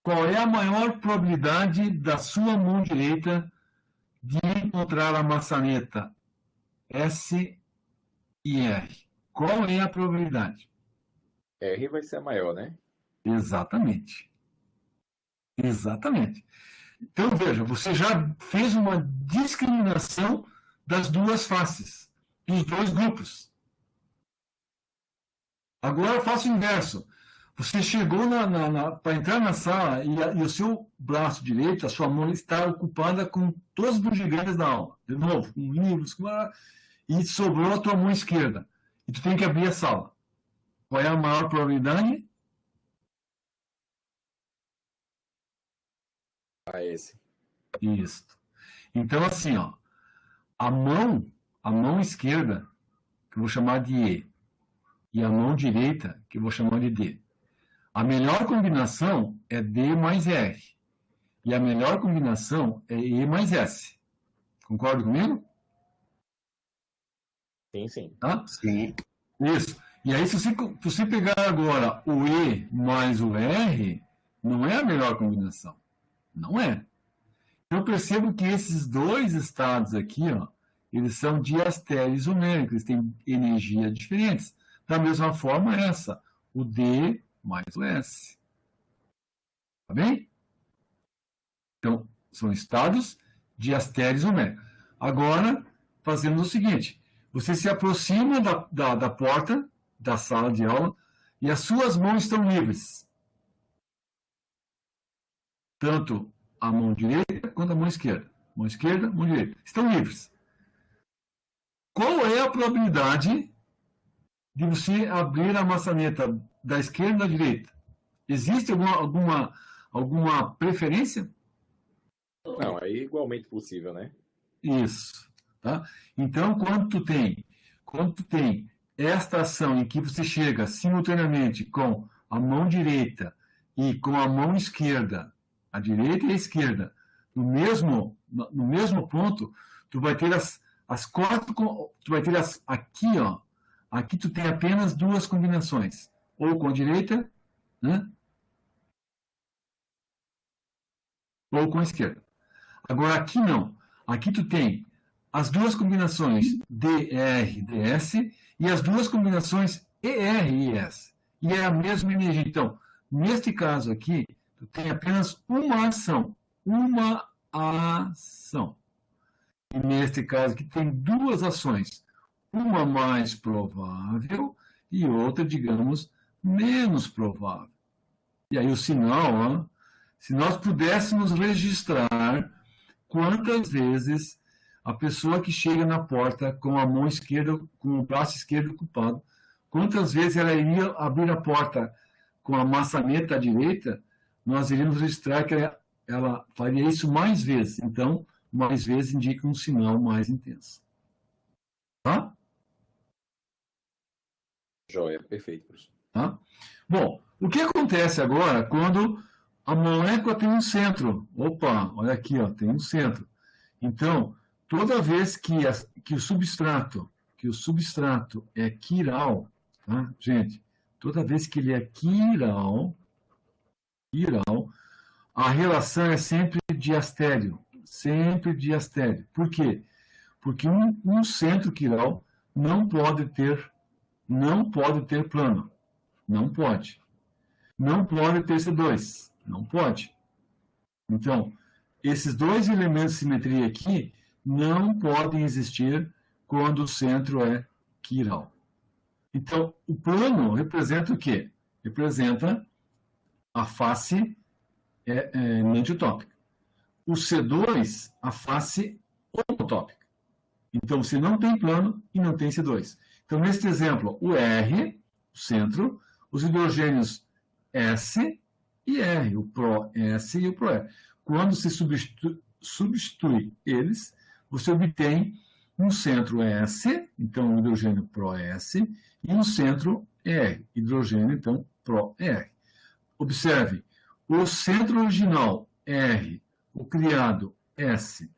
qual é a maior probabilidade da sua mão direita de encontrar a maçaneta S e R? Qual é a probabilidade? R vai ser a maior, né? Exatamente. Exatamente. Então, veja, você já fez uma discriminação das duas faces, dos dois grupos. Agora eu faço o inverso. Você chegou para entrar na sala e o seu braço direito, a sua mão está ocupada com todos os bugigangas da aula. De novo, com livros, e sobrou a tua mão esquerda. E tu tem que abrir a sala. Qual é a maior probabilidade? A S. Isso. Então, assim, ó, a mão esquerda, que eu vou chamar de E, e a mão direita, que eu vou chamar de D. A melhor combinação é D mais R. E a melhor combinação é E mais S. Concorda comigo? Sim, sim. Tá? Sim. Isso. E aí, se você pegar agora o E mais o R, não é a melhor combinação. Não é. Eu percebo que esses dois estados aqui, ó, eles são diastéreos numéricos, eles têm energias diferentes. Da mesma forma, essa, o D mais o S. Tá bem? Então, são estados diastéreos numéricos. Agora, fazemos o seguinte: você se aproxima da porta da sala de aula e as suas mãos estão livres. Tanto a mão direita quanto a mão esquerda. Mão esquerda, mão direita. Estão livres. Qual é a probabilidade de você abrir a maçaneta da esquerda ou da direita? Existe alguma preferência? Não, é igualmente possível, né? Isso. Tá? Então, quando tu tem esta ação em que você chega simultaneamente com a mão direita e com a mão esquerda, a direita e a esquerda, no mesmo ponto, tu vai ter as quatro, tu vai ter aqui, ó, aqui tu tem apenas duas combinações, ou com a direita, né? Ou com a esquerda. Agora aqui não, aqui tu tem as duas combinações DR, DS e as duas combinações ER e ES. E é a mesma energia. Então, neste caso aqui, tu tem apenas uma ação. Uma ação. E neste caso aqui tem duas ações. Uma mais provável e outra, digamos, menos provável. E aí o sinal, ó, se nós pudéssemos registrar quantas vezes a pessoa que chega na porta com a mão esquerda, com o braço esquerdo ocupado, quantas vezes ela iria abrir a porta com a maçaneta à direita, nós iríamos registrar que ela faria isso mais vezes. Então, mais vezes indica um sinal mais intenso. Tá? Joia, perfeito, professor. Tá? Bom, o que acontece agora quando a molécula tem um centro? Opa, olha aqui, ó, tem um centro. Então, toda vez que o substrato é quiral, tá? Gente, toda vez que ele é quiral, a relação é sempre diastério. Sempre diastério. Por quê? Porque um centro quiral não pode ter plano. Não pode. Não pode ter C2. Não pode. Então, esses dois elementos de simetria aqui não podem existir quando o centro é quiral. Então, o plano representa o quê? Representa a face enantiotópica. O C2, a face homotópica. Então, você não tem plano e não tem C2. Então, neste exemplo, o R, o centro, os hidrogênios S e R, o ProS e o ProR. Quando se substitui eles, você obtém um centro S, então o hidrogênio ProS, e um centro R, hidrogênio, então ProR. Observe, o centro original R, o criado S,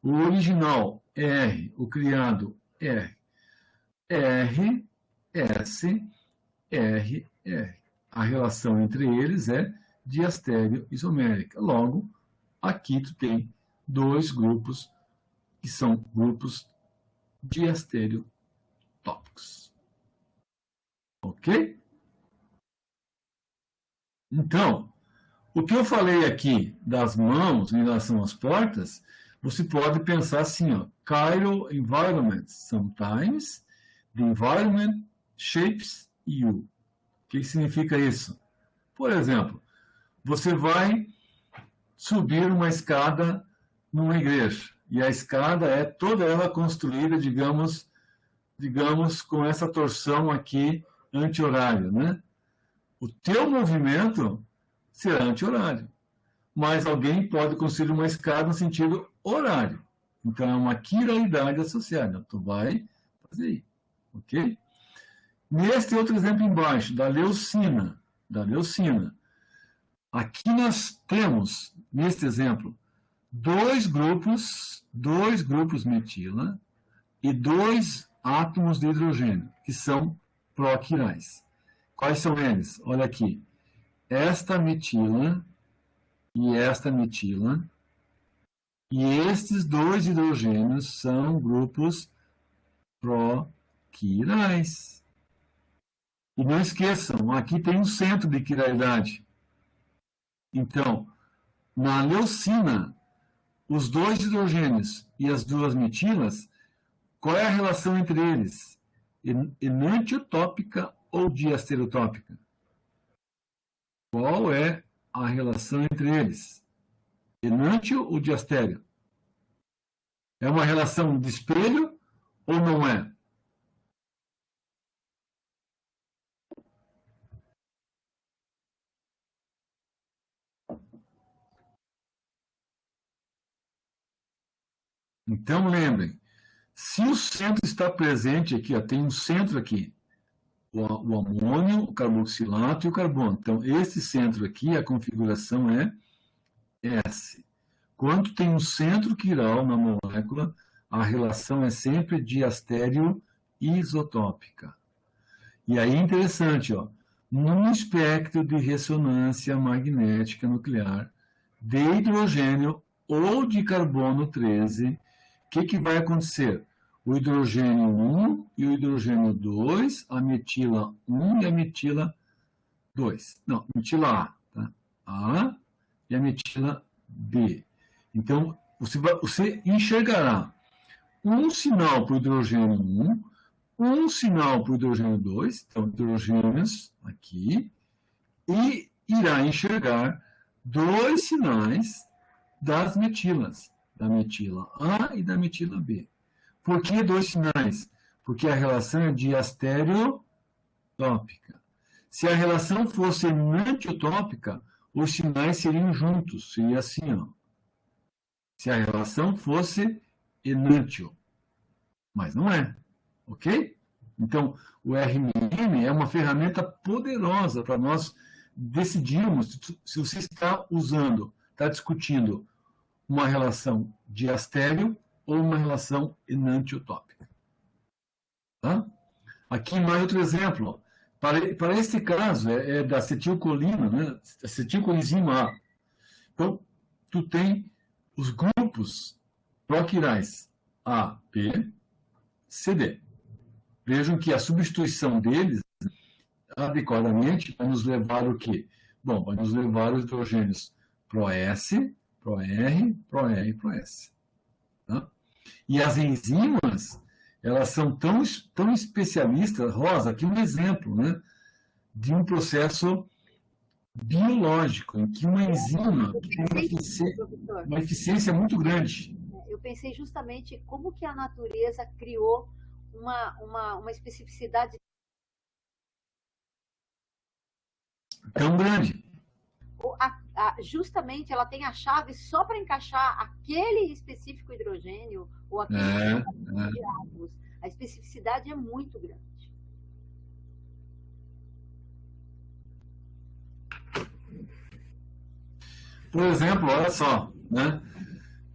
o original R, o criado R, R, S, R, R. A relação entre eles é diastéreo isomérica. Logo, aqui tu tem dois grupos que são grupos diastereotópicos. Ok? Então, o que eu falei aqui das mãos em relação às portas, você pode pensar assim, ó, chiral environments. Sometimes the environment shapes you. O que significa isso? Por exemplo, você vai subir uma escada numa igreja, e a escada é toda ela construída, digamos, com essa torção aqui anti-horário, né? O teu movimento será anti-horário, mas alguém pode construir uma escada no sentido horário. Então, é uma quiralidade associada. Tu vai fazer isso, ok? Neste outro exemplo embaixo, da leucina. Aqui nós temos, neste exemplo, dois grupos metila e dois átomos de hidrogênio, que são proquirais. Quais são eles? Olha aqui. Esta metila e esta metila. E estes dois hidrogênios são grupos proquirais. E não esqueçam, aqui tem um centro de quiralidade. Então, na leucina, os dois hidrogênios e as duas metilas, qual é a relação entre eles? Enantiotópica ou diastereotópica? Qual é a relação entre eles? Enantio ou diastéreo? É uma relação de espelho ou não é? Então, lembrem, se o centro está presente aqui, ó, tem um centro aqui, o amônio, o carboxilato e o carbono. Então, esse centro aqui, a configuração é S. Quando tem um centro quiral na molécula, a relação é sempre diastéreo isotópica. E aí, interessante, ó, num espectro de ressonância magnética nuclear de hidrogênio ou de carbono 13, o que vai acontecer? O hidrogênio 1 e o hidrogênio 2, a metila 1 e a metila 2. Não, metila A. Tá? A e a metila B. Então, você enxergará um sinal para o hidrogênio 1, um sinal para o hidrogênio 2, então hidrogênios aqui, e irá enxergar dois sinais das metilas, da metila A e da metila B. Por que dois sinais? Porque a relação é diastereotópica. Se a relação fosse enantiotópica, os sinais seriam juntos, seria assim, ó. Se a relação fosse enantio. Mas não é, ok? Então, o RMM é uma ferramenta poderosa para nós decidirmos se você está usando, está discutindo uma relação diastéreo ou uma relação enantiotópica. Tá? Aqui mais outro exemplo. Para este caso, é da acetilcolina, né? Acetilcoenzima A. Então, tu tem os grupos proquirais A, B, C, D. Vejam que a substituição deles, adequadamente, vai nos levar o quê? Bom, vai nos levar os hidrogênios ProS, ProR, ProR e ProS. Tá? E as enzimas, elas são tão especialistas. Rosa, aqui um exemplo, né, de um processo biológico, em que uma enzima tem uma eficiência muito grande. Eu pensei justamente como que a natureza criou uma especificidade tão grande. Justamente ela tem a chave só para encaixar aquele específico hidrogênio ou aquele de átomos. A especificidade é muito grande. Por exemplo, olha só, né?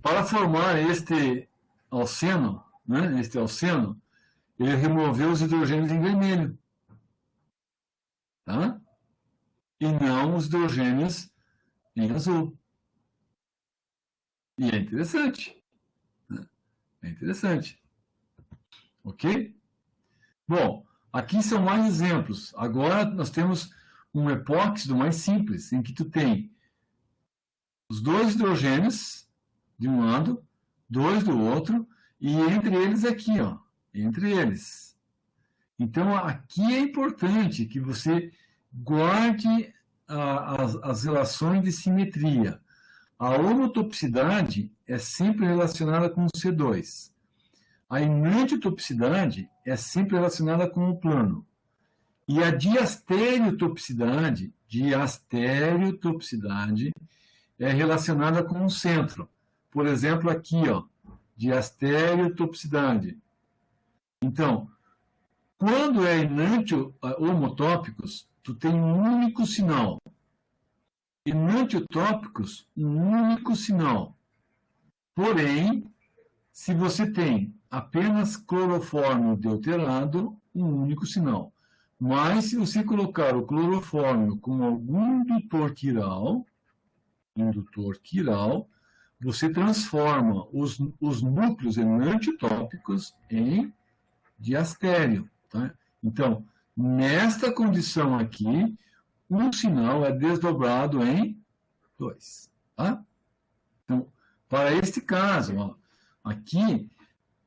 Para formar este alceno, né? Ele removeu os hidrogênios em vermelho, tá? E não os hidrogênios em azul. E é interessante. Né? É interessante. Ok? Bom, aqui são mais exemplos. Agora nós temos um epóxido mais simples, em que tu tem os dois hidrogênios de um lado, dois do outro, e entre eles aqui, ó, entre eles. Então, aqui é importante que você guarde as relações de simetria. A homotopicidade é sempre relacionada com o C2. A enantiotopicidade é sempre relacionada com o plano. E a diastereotopicidade é relacionada com o centro. Por exemplo, aqui, ó, diastereotopicidade. Então, quando é enantio-homotópicos, tu tem um único sinal. Enantiotópicos, um único sinal. Porém, se você tem apenas clorofórmio deuterado, um único sinal. Mas, se você colocar o clorofórmio com algum indutor quiral, você transforma os núcleos enantiotópicos em diastéreo. Tá? Então, nesta condição aqui, um sinal é desdobrado em 2. Tá? Então, para este caso, ó, aqui,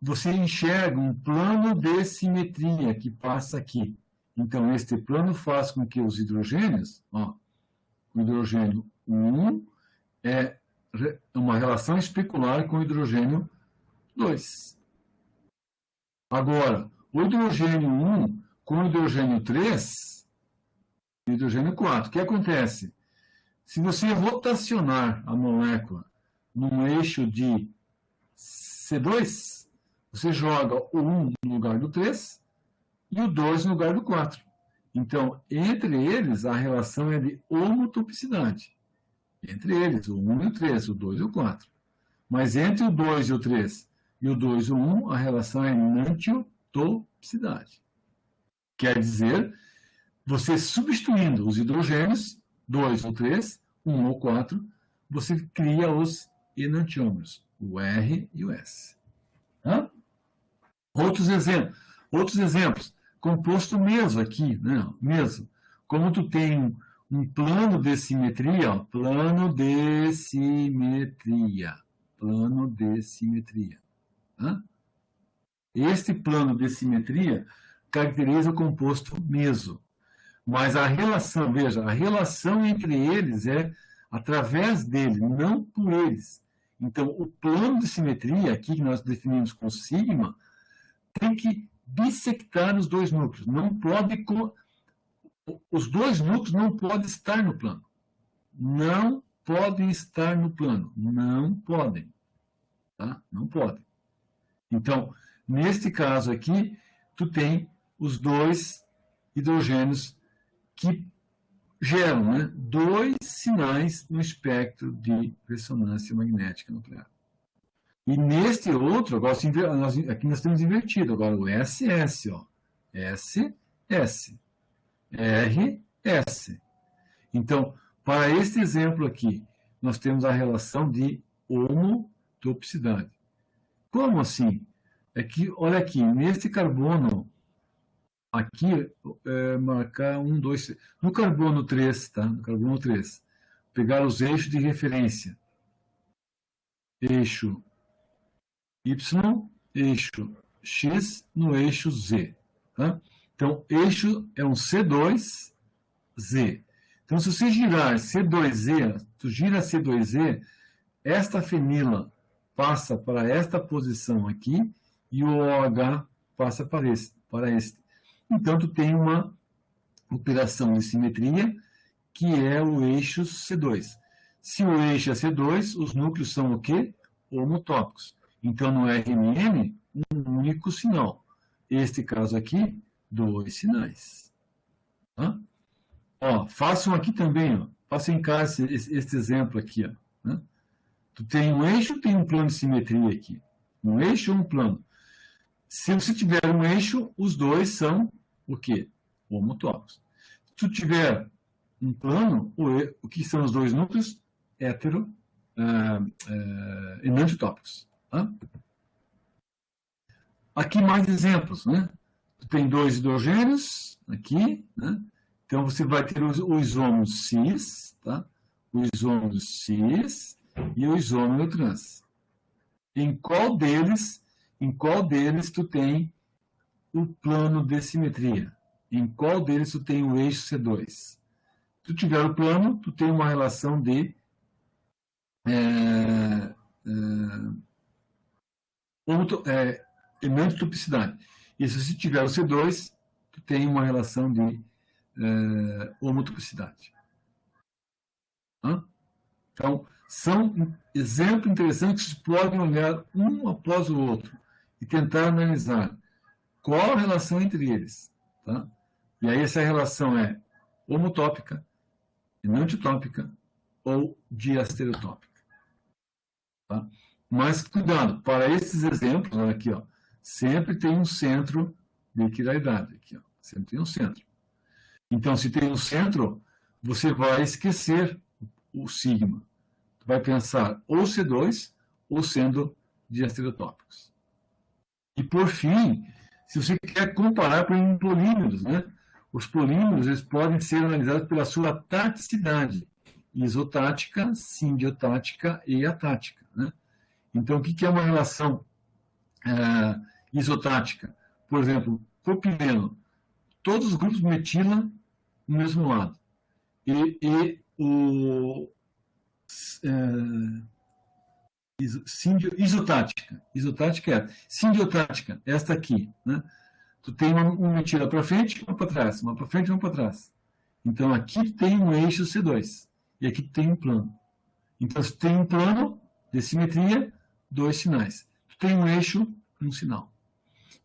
você enxerga um plano de simetria que passa aqui. Então, este plano faz com que os hidrogênios, ó, o hidrogênio 1 é uma relação especular com o hidrogênio 2. Agora, o hidrogênio 1 com o hidrogênio 3 e o hidrogênio 4. O que acontece? Se você rotacionar a molécula num eixo de C2, você joga o 1 no lugar do 3 e o 2 no lugar do 4. Então, entre eles, a relação é de homotopicidade. Entre eles, o 1 e o 3, o 2 e o 4. Mas entre o 2 e o 3 e o 2 e o 1, a relação é enantiotopicidade. Quer dizer, você substituindo os hidrogênios, 2 ou 3, 1 ou 4, você cria os enantiômeros, o R e o S. Tá? Outros exemplos. Composto meso aqui, né? Meso. Como tu tem um plano de simetria, ó, plano de simetria. Tá? Este plano de simetria caracteriza o composto meso. Mas a relação, veja, a relação entre eles é através dele, não por eles. Então, o plano de simetria, aqui que nós definimos com sigma, tem que bissectar os dois núcleos. Não pode, os dois núcleos não podem estar no plano. Não podem estar no plano. Não podem. Tá? Não podem. Então, neste caso aqui, tu tem os dois hidrogênios que geram, né, dois sinais no espectro de ressonância magnética nuclear. E neste outro, agora, aqui nós temos invertido, agora o SS, ó, SS, RS. Então, para este exemplo aqui, nós temos a relação de homotopicidade. Como assim? É que, olha aqui, neste carbono, aqui, marcar 1, 2, 3. No carbono 3, tá? No carbono 3, pegar os eixos de referência. Eixo Y, eixo X no eixo Z. Tá? Então, eixo é um C2Z. Então, se você girar C2Z, tu gira C2Z, esta fenila passa para esta posição aqui e o OH passa para este. Então, tu tem uma operação de simetria que é o eixo C2. Se o eixo é C2, os núcleos são o quê? Homotópicos. Então, no RMN, um único sinal. Este caso aqui, 2 sinais. Tá? Ó, façam aqui também, ó. Façam em casa este exemplo aqui. Ó, né? Tu tem um eixo, tem um plano de simetria aqui. Um eixo ou um plano. Se você tiver um eixo, os dois são o quê? Homotópicos. Se tu tiver um plano, o que são os dois núcleos? Enantiotópicos. Tá? Aqui mais exemplos, né? Tu tem 2 hidrogênios aqui, né? Então você vai ter o isômero cis, tá? O isômero cis e o isômero trans. Em qual deles tu tem o plano de simetria? Em qual deles tu tem o eixo C2? Se tu tiver o plano, tu tem uma relação de enantiotopicidade. E se você tiver o C2, tu tem uma relação de homotopicidade. Então, são exemplos interessantes que podem olhar um após o outro e tentar analisar qual a relação entre eles. Tá? E aí essa relação é homotópica, enantiotópica ou diastereotópica. Tá? Mas cuidado, para esses exemplos, olha aqui, ó, sempre tem um centro de quiralidade. Aqui, ó, sempre tem um centro. Então, se tem um centro, você vai esquecer o sigma. Tu vai pensar ou C2 ou sendo diastereotópicos. E, por fim, se você quer comparar com polímeros, né? Os polímeros eles podem ser analisados pela sua taticidade, isotática, simbiotática e atática. Né? Então, o que é uma relação isotática? Por exemplo, propileno. Todos os grupos metila no mesmo lado. E o isotática. Isotática é simbiotática, esta aqui. Né? Tu tem uma metila para frente e uma para trás. Uma para frente e uma para trás. Então, aqui tem um eixo C2. E aqui tem um plano. Então, se tem um plano de simetria, 2 sinais. Tu tem um eixo, um sinal.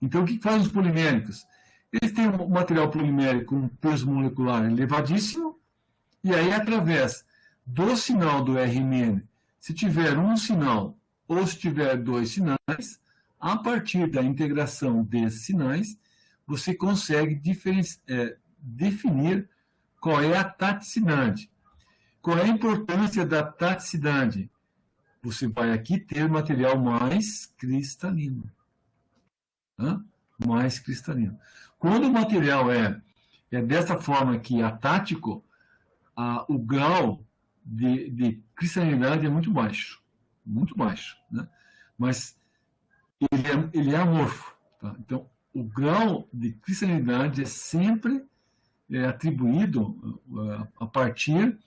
Então, o que fazem os poliméricos? Eles têm um material polimérico com um peso molecular elevadíssimo, e aí, através do sinal do RMN, se tiver um sinal ou se tiver 2 sinais, a partir da integração desses sinais, você consegue definir qual é a taticidade. Qual é a importância da taticidade? Você vai aqui ter material mais cristalino. Mais cristalino. Quando o material é dessa forma aqui, atático, o grau de cristalinidade é muito baixo. Muito baixo. Né? Mas ele é amorfo. Tá? Então, o grau de cristalinidade é sempre atribuído a partir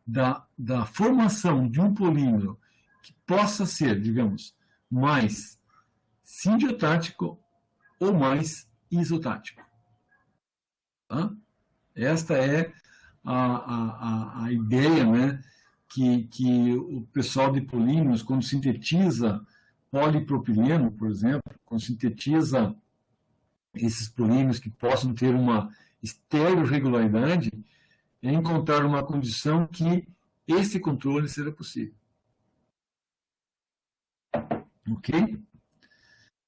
da formação de um polímero que possa ser, digamos, mais simbiotático ou mais isotático. Tá? Esta é a ideia, né, que o pessoal de polímeros, quando sintetiza polipropileno, por exemplo, quando sintetiza esses polímeros que possam ter uma estereorregularidade, é encontrar uma condição que esse controle seja possível. Ok?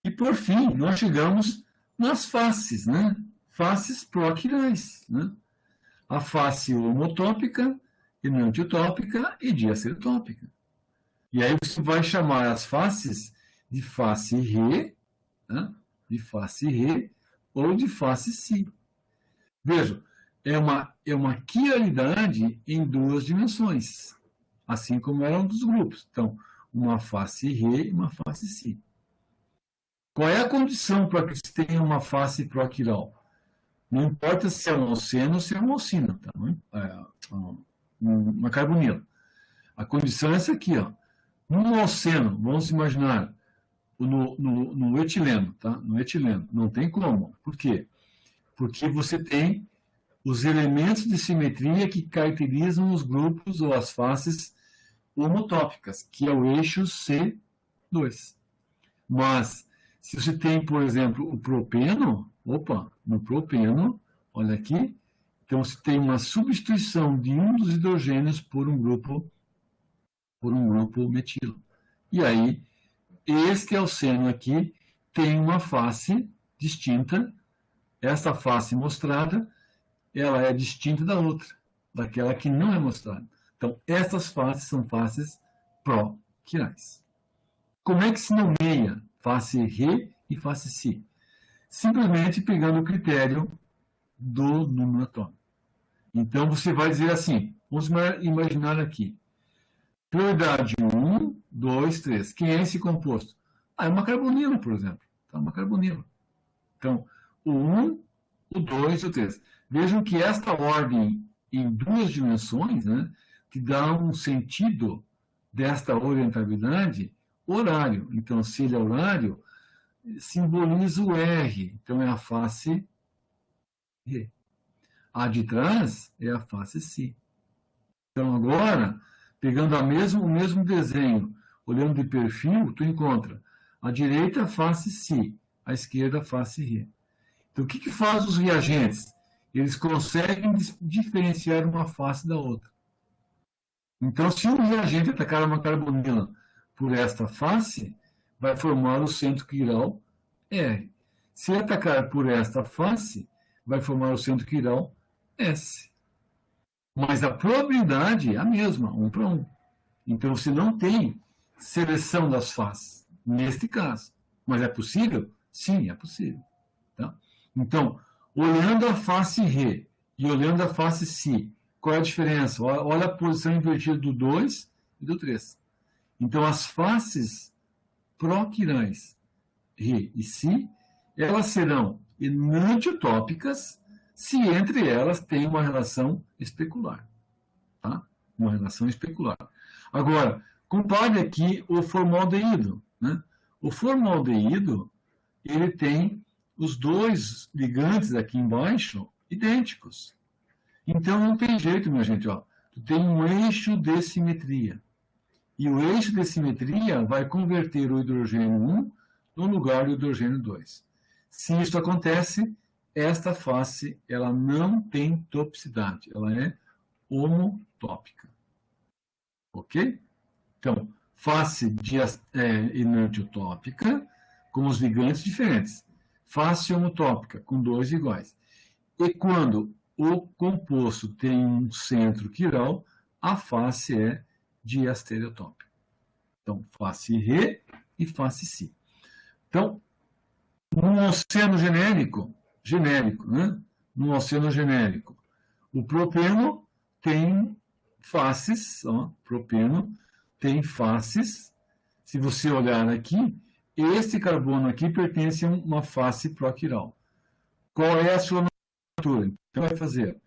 E, por fim, nós chegamos nas faces, né? Faces proquirais, né? A face homotópica enantiotópica e diastereotópica. E aí você vai chamar as faces de face Rê, né? De face Rê ou de face Si. Vejam, é uma quiralidade em duas dimensões, assim como eram dos grupos. Então, uma face Rê e uma face Si. Qual é a condição para que você tenha uma face proquiral? Não importa se é um alceno ou se é uma alcina, tá? Uma carbonila. A condição é essa aqui, ó. No alceno, vamos imaginar, no etileno, tá? No etileno, não tem como. Por quê? Porque você tem os elementos de simetria que caracterizam os grupos ou as faces homotópicas, que é o eixo C2. Mas, se você tem, por exemplo, o propeno, no propeno, olha aqui, então você tem uma substituição de um dos hidrogênios por um grupo metilo. E aí, este alceno aqui tem uma face distinta. Essa face mostrada, ela é distinta da outra, daquela que não é mostrada. Então, essas faces são faces proquirais. Como é que se nomeia face Rê e face Si? Simplesmente pegando o critério do número atômico. Então, você vai dizer assim, vamos imaginar aqui, prioridade 1, 2, 3. Quem é esse composto? É uma carbonila, por exemplo. Uma carbonila. Então, o 1, o 2 e o 3. Vejam que esta ordem em duas dimensões, né, que dá um sentido desta orientabilidade horário. Então, se ele é horário, simboliza o R. Então, é a face Rê. A de trás é a face Si. Então, agora, pegando o mesmo desenho, olhando de perfil, tu encontra a direita a face Si, a esquerda a face Rê. Então, o que faz os reagentes? Eles conseguem diferenciar uma face da outra. Então, se um reagente atacar uma carbonila por esta face, vai formar o centro quiral R. Se atacar por esta face, vai formar o centro quiral S. Mas a probabilidade é a mesma, 1 para 1. Então, você não tem seleção das faces, neste caso. Mas é possível? Sim, é possível. Tá? Então, olhando a face Rê e olhando a face Si, qual é a diferença? Olha a posição invertida do 2 e do 3. Então, as faces proquirais, Rê e Si, elas serão enantiotópicas se entre elas tem uma relação especular. Tá? Uma relação especular. Agora, compare aqui o formaldeído. Né? O formaldeído, ele tem os dois ligantes aqui embaixo idênticos. Então, não tem jeito, minha gente. Ó. Tu tem um eixo de simetria. E o eixo de simetria vai converter o hidrogênio 1 no lugar do hidrogênio 2. Se isso acontece, esta face ela não tem topicidade. Ela é homotópica. Ok? Então, face enantiotópica com os ligantes diferentes. Face homotópica com dois iguais. E quando o composto tem um centro quiral, a face é diastereotópica. Então, face Rê e face Si. Então, num oceano genérico, né? Num oceano genérico, o propeno tem faces, propeno tem faces. Se você olhar aqui, este carbono aqui pertence a uma face proquiral. Qual é a sua nomenclatura? Então, vai fazer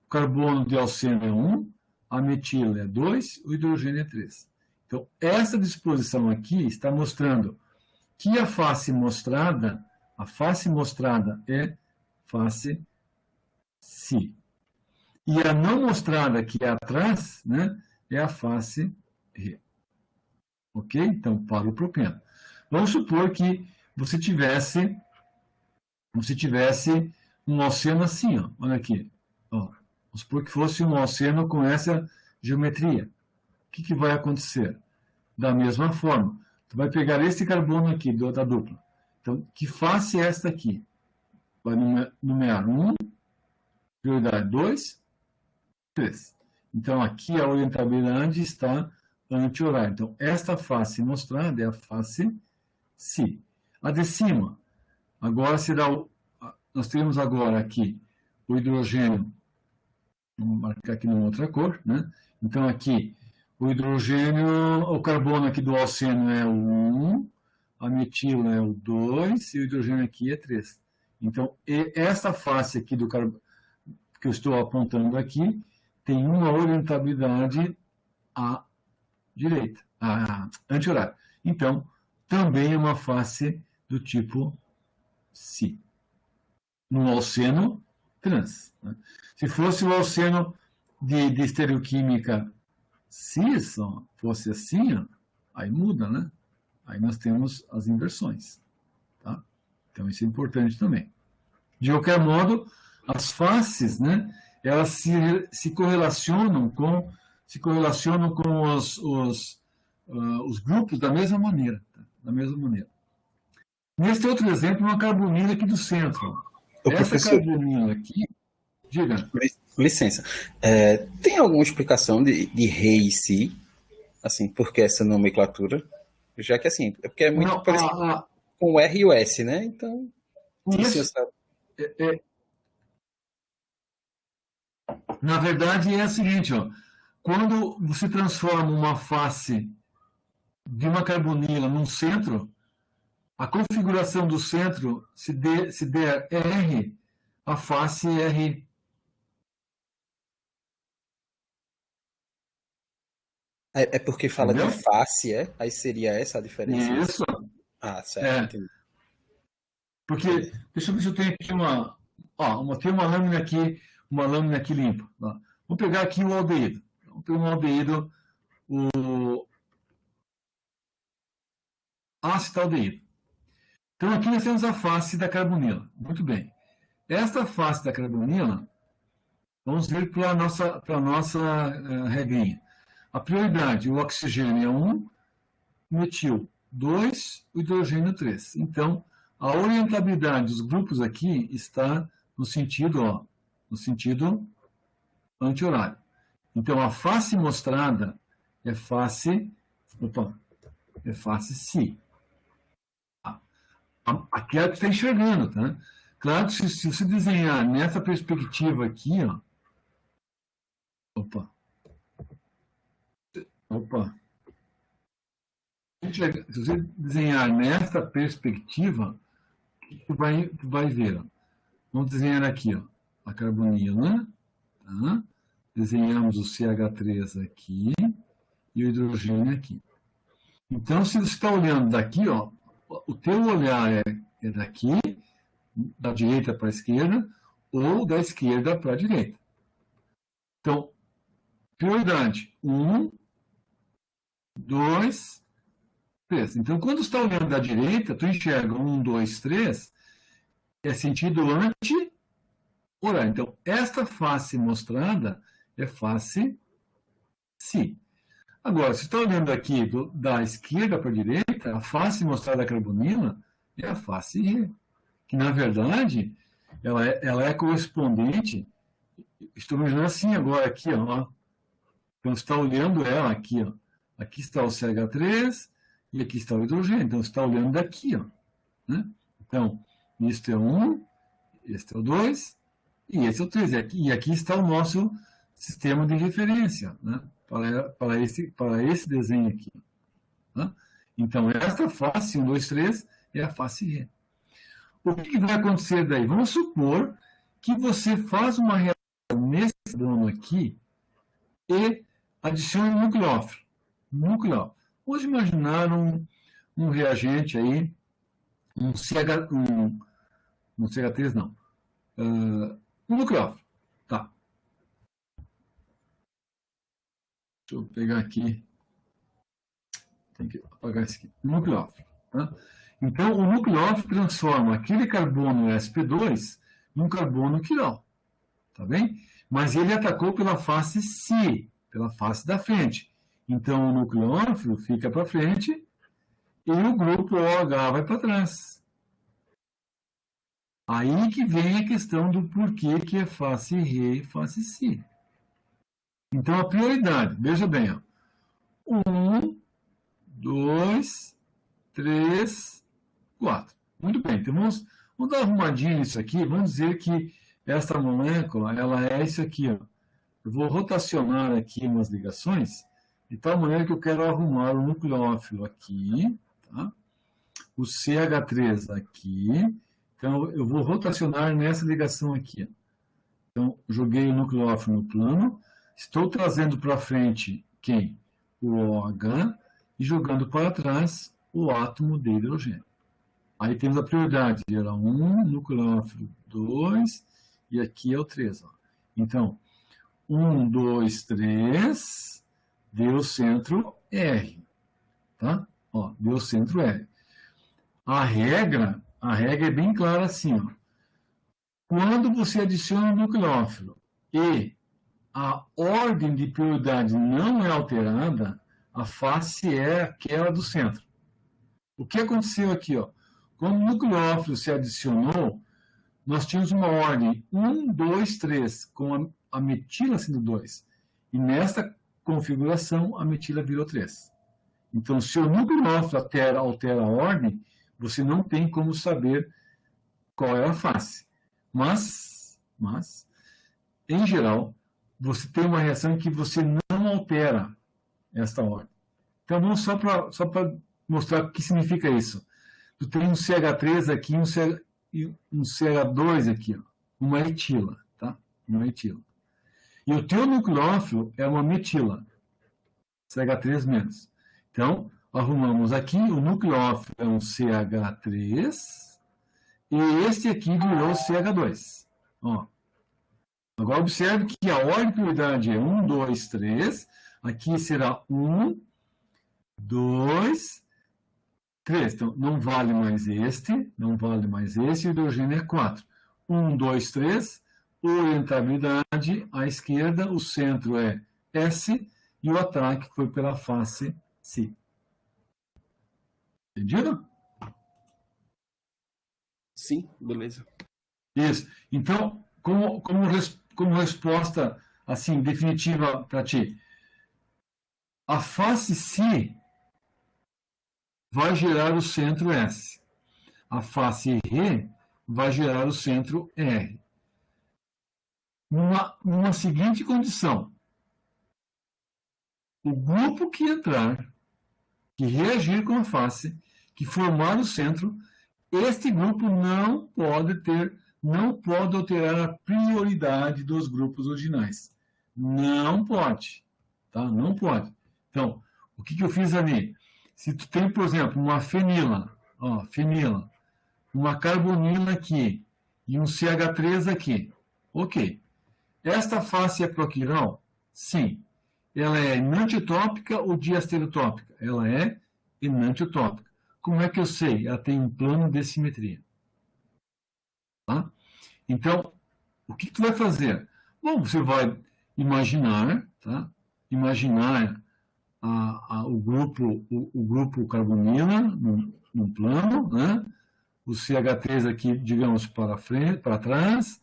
o carbono de alceno é 1, a metila é 2, o hidrogênio é 3. Então, essa disposição aqui está mostrando que a face mostrada é face Si. E a não mostrada, que é atrás, né, é a face Rê. Ok? Então, para o propeno. Vamos supor que você tivesse um oceano assim, ó. Olha aqui. Ó. Vamos supor que fosse um oceano com essa geometria. O que vai acontecer? Da mesma forma, tu vai pegar esse carbono aqui, da dupla. Então, que face é esta aqui? Vai numerar 1, prioridade 2, 3. Então, aqui a orientabilidade está anti-horário. Então, esta face mostrada é a face Si. A de cima, agora será nós temos agora aqui o hidrogênio, vamos marcar aqui numa outra cor, né? Então, aqui, o hidrogênio, o carbono aqui do alceno é o 1, a metila é o 2 e o hidrogênio aqui é 3. Então, esta face aqui do carbono, que eu estou apontando aqui, tem uma orientabilidade à direita, anti-horário. Então, também é uma face do tipo Si. No alceno trans. Né? Se fosse o alceno de estereoquímica cis, fosse assim, ó, aí muda, né? Aí nós temos as inversões. Tá? Então, isso é importante também. De qualquer modo, as faces, né, elas se correlacionam com os grupos da mesma maneira. Tá? Da mesma maneira. Neste outro exemplo, uma carbonila aqui do centro. Essa carbonila aqui, diga. Licença. Tem alguma explicação de Re e Si? Assim, por que essa nomenclatura? Já que assim, é porque é muito parecido com o R e o S, né? Então, isso, na verdade é o seguinte, ó, quando você transforma uma face de uma carbonila num centro, a configuração do centro, se der R, a face é R. É porque fala de face, é? Aí seria essa a diferença? Isso. Ah, certo. É. Porque, deixa eu ver se eu tenho aqui tem uma lâmina aqui limpa. Ó. Vou pegar aqui o aldeído. Vamos pegar um aldeído, o acetaldeído. Então, aqui nós temos a face da carbonila. Muito bem. Esta face da carbonila, vamos ver para a nossa regrinha. A prioridade, o oxigênio é 1, o metil 2, o hidrogênio 3. Então, a orientabilidade dos grupos aqui está no sentido anti-horário. Então, a face mostrada é face Si. Aqui é o que está enxergando, tá? Claro que se você desenhar nessa perspectiva aqui, ó. Se você desenhar nessa perspectiva, tu vai ver. Ó. Vamos desenhar aqui, ó, a carbonila. Tá? Desenhamos o CH3 aqui e o hidrogênio aqui. Então, se você está olhando daqui, ó, o teu olhar é daqui, da direita para a esquerda, ou da esquerda para a direita. Então, prioridade 1, 2, 3. Então, quando você está olhando da direita, tu enxerga 1, 2, 3, é sentido anti-horário. Então, esta face mostrada é face Si. Agora, se você está olhando aqui da esquerda para a direita, a face mostrada da carbonila é a face Re, que, na verdade, ela é correspondente, estou imaginando assim agora, aqui, ó. Então, você está olhando ela aqui, ó. Aqui está o CH3 e aqui está o hidrogênio. Então, você está olhando daqui, ó. Né? Então, este é o 1, este é o 2 e esse é o 3. E aqui está o nosso sistema de referência, né? para esse desenho aqui. Tá? Então, esta face 1, 2, 3 é a face Re. O que vai acontecer daí? Vamos supor que você faz uma reação nesse dono aqui e adiciona um nucleófilo. Vamos imaginar um reagente aí, um CH3 não, um nucleófilo. Tá. Deixa eu pegar aqui. Tem que apagar isso aqui. Nucleófilo. Tá? Então, o nucleófilo transforma aquele carbono sp2 num carbono quiral. Tá bem? Mas ele atacou pela face Si, pela face da frente. Então, o nucleófilo fica para frente e o grupo OH vai para trás. Aí que vem a questão do porquê que é face Re e face Si. Então, a prioridade, veja bem, ó, 1, 2, 3, 4. Muito bem, então vamos dar uma arrumadinha nisso aqui, vamos dizer que essa molécula, ela é isso aqui, ó. Eu vou rotacionar aqui umas ligações, de tal maneira que eu quero arrumar o nucleófilo aqui, tá? O CH3 aqui, então eu vou rotacionar nessa ligação aqui, ó. Então, joguei o nucleófilo no plano, estou trazendo para frente quem? O OH, e jogando para trás o átomo de hidrogênio. Aí temos a prioridade, era 1, nucleófilo 2, e aqui é o 3. Ó. Então, 1, 2, 3, deu centro R. Tá? Ó, deu centro R. A regra é bem clara assim, ó. Quando você adiciona o nucleófilo e a ordem de prioridade não é alterada, a face é aquela do centro. O que aconteceu aqui? Ó? Quando o nucleófilo se adicionou, nós tínhamos uma ordem 1, 2, 3, com a metila sendo 2. E nesta configuração, a metila virou 3. Então, se o nucleófilo altera a ordem, você não tem como saber qual é a face. Mas, em geral, você tem uma reação que você não altera esta ordem. Então, vamos só para mostrar o que significa isso. Tu tem um CH3 aqui e um CH2 aqui, ó, uma etila, tá? Uma etila. E o teu nucleófilo é uma metila, CH3 menos. Então, arrumamos aqui, o nucleófilo é um CH3, e este aqui virou CH2. Ó. Agora, observe que a ordem de prioridade é 1, 2, 3. Aqui será 1, 2, 3. Então, não vale mais este, não vale mais esse, e o hidrogênio é 4. 1, 2, 3. Orientabilidade à esquerda, o centro é S, e o ataque foi pela face C. Entendido? Sim, beleza. Isso. Então, como resposta assim definitiva para ti, a face C vai gerar o centro S. A face R vai gerar o centro R. Numa seguinte condição, o grupo que entrar, que reagir com a face, que formar o centro, este grupo não pode alterar a prioridade dos grupos originais. Não pode. Tá? Não pode. Então, o que eu fiz ali? Se tu tem, por exemplo, uma fenila, ó, uma carbonila aqui e um CH3 aqui. Ok. Esta face é proquiral? Sim. Ela é enantiotópica ou diastereotópica? Ela é enantiotópica. Como é que eu sei? Ela tem um plano de simetria. Tá? Então, o que tu vai fazer? Bom, você vai imaginar, tá? Imaginar o grupo carbonila num plano, né? O CH3 aqui, digamos, para frente, para trás,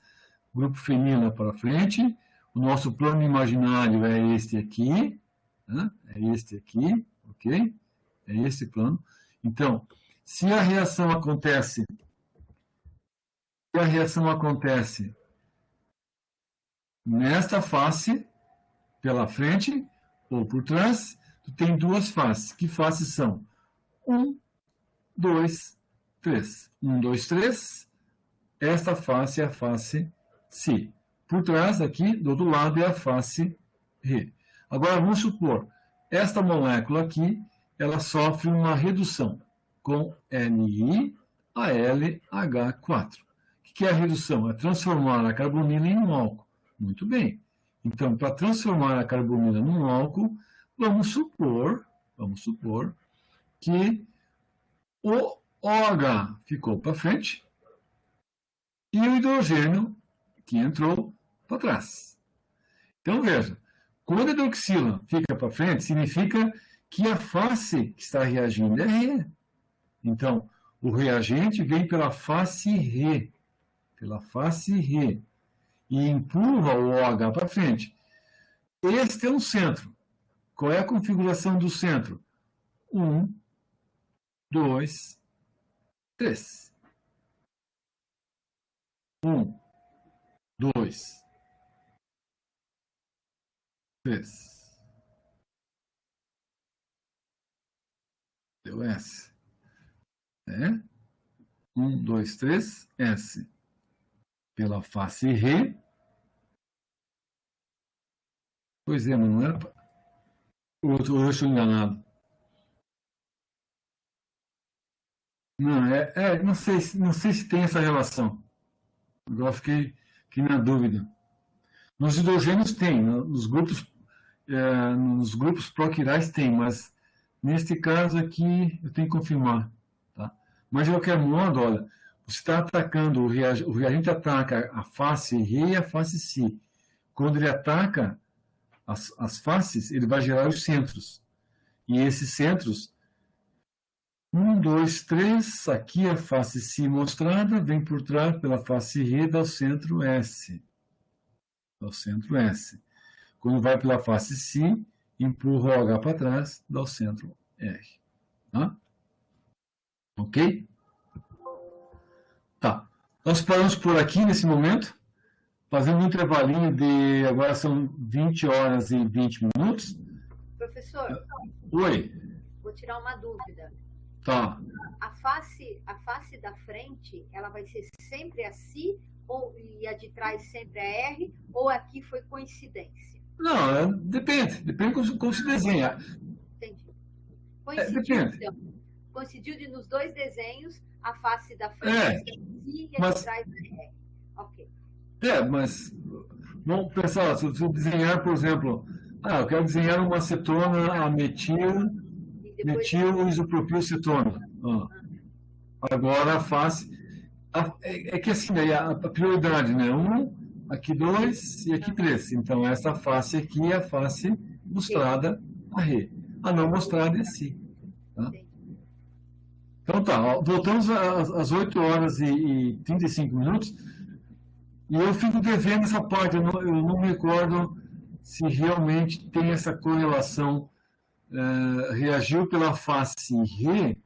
o grupo fenila para frente, o nosso plano imaginário é este aqui, né? É este aqui, ok? É esse plano. Então, se a reação acontece nesta face, pela frente ou por trás, tu tem duas faces. Que faces são? 1, 2, 3. 1, 2, 3. Esta face é a face C. Por trás, aqui, do outro lado, é a face R. Agora, vamos supor, esta molécula aqui, ela sofre uma redução com NiAlH4. O que é a redução? É transformar a carbonila em um álcool. Muito bem. Então, para transformar a carbonila num álcool, vamos supor que o OH ficou para frente e o hidrogênio que entrou para trás. Então, veja, quando a hidroxila fica para frente, significa que a face que está reagindo é R. Então, o reagente vem pela face R, e empurra o OH para frente. este é um centro. Qual é a configuração do centro? 1, 2, 3. 1, 2, 3. Deu S. 1, 2, 3, S. Pela face Ré. Pois é, mas não era. O outro, eu estou enganado. Não, não sei se tem essa relação. Agora fiquei na dúvida. Nos hidrogênios tem, nos grupos proquirais tem, mas neste caso aqui eu tenho que confirmar. Tá? Mas de qualquer modo, olha, você está atacando, o reagente ataca a face Ré e a face Si. Quando ele ataca as faces, ele vai gerar os centros. E esses centros, 1, 2, 3, aqui a face Si mostrada, vem por trás pela face Ré, dá o centro S. Dá o centro S. Quando vai pela face Si, empurra o H para trás, dá o centro R. Tá? Ok? Tá. Nós paramos por aqui nesse momento, fazendo um intervalinho de. Agora são 20 horas e 20 minutos. Professor, Oi. vou tirar uma dúvida. Tá. A face da frente, ela vai ser sempre a Si, e a de trás sempre a R, ou aqui foi coincidência? Não, depende como se desenha. Entendi. Coincidiu, Depende. então. Coincidiu nos dois desenhos, a face da frente é Si e a de trás é R. Ok. Mas vamos pensar, se eu desenhar, por exemplo, eu quero desenhar uma acetona a metil isopropilcetona. Agora a face. É que assim, daí a prioridade, né? 1, aqui 2 e aqui 3. Então, essa face aqui é a face mostrada a Ré. A não mostrada é Si. Tá? Então tá, voltamos às 8 horas e 35 minutos. E eu fico devendo essa parte, eu não me recordo se realmente tem essa correlação. Reagiu pela face Ré.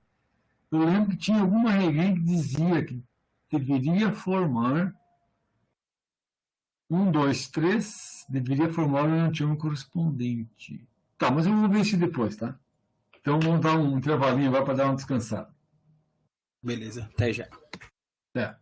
Eu lembro que tinha alguma regra que dizia que deveria formar 1, 2, 3, deveria formar um enantiomo correspondente. Tá, mas eu vou ver isso depois, tá? Então vamos dar um intervalinho agora para dar uma descansada. Beleza, até já. Até.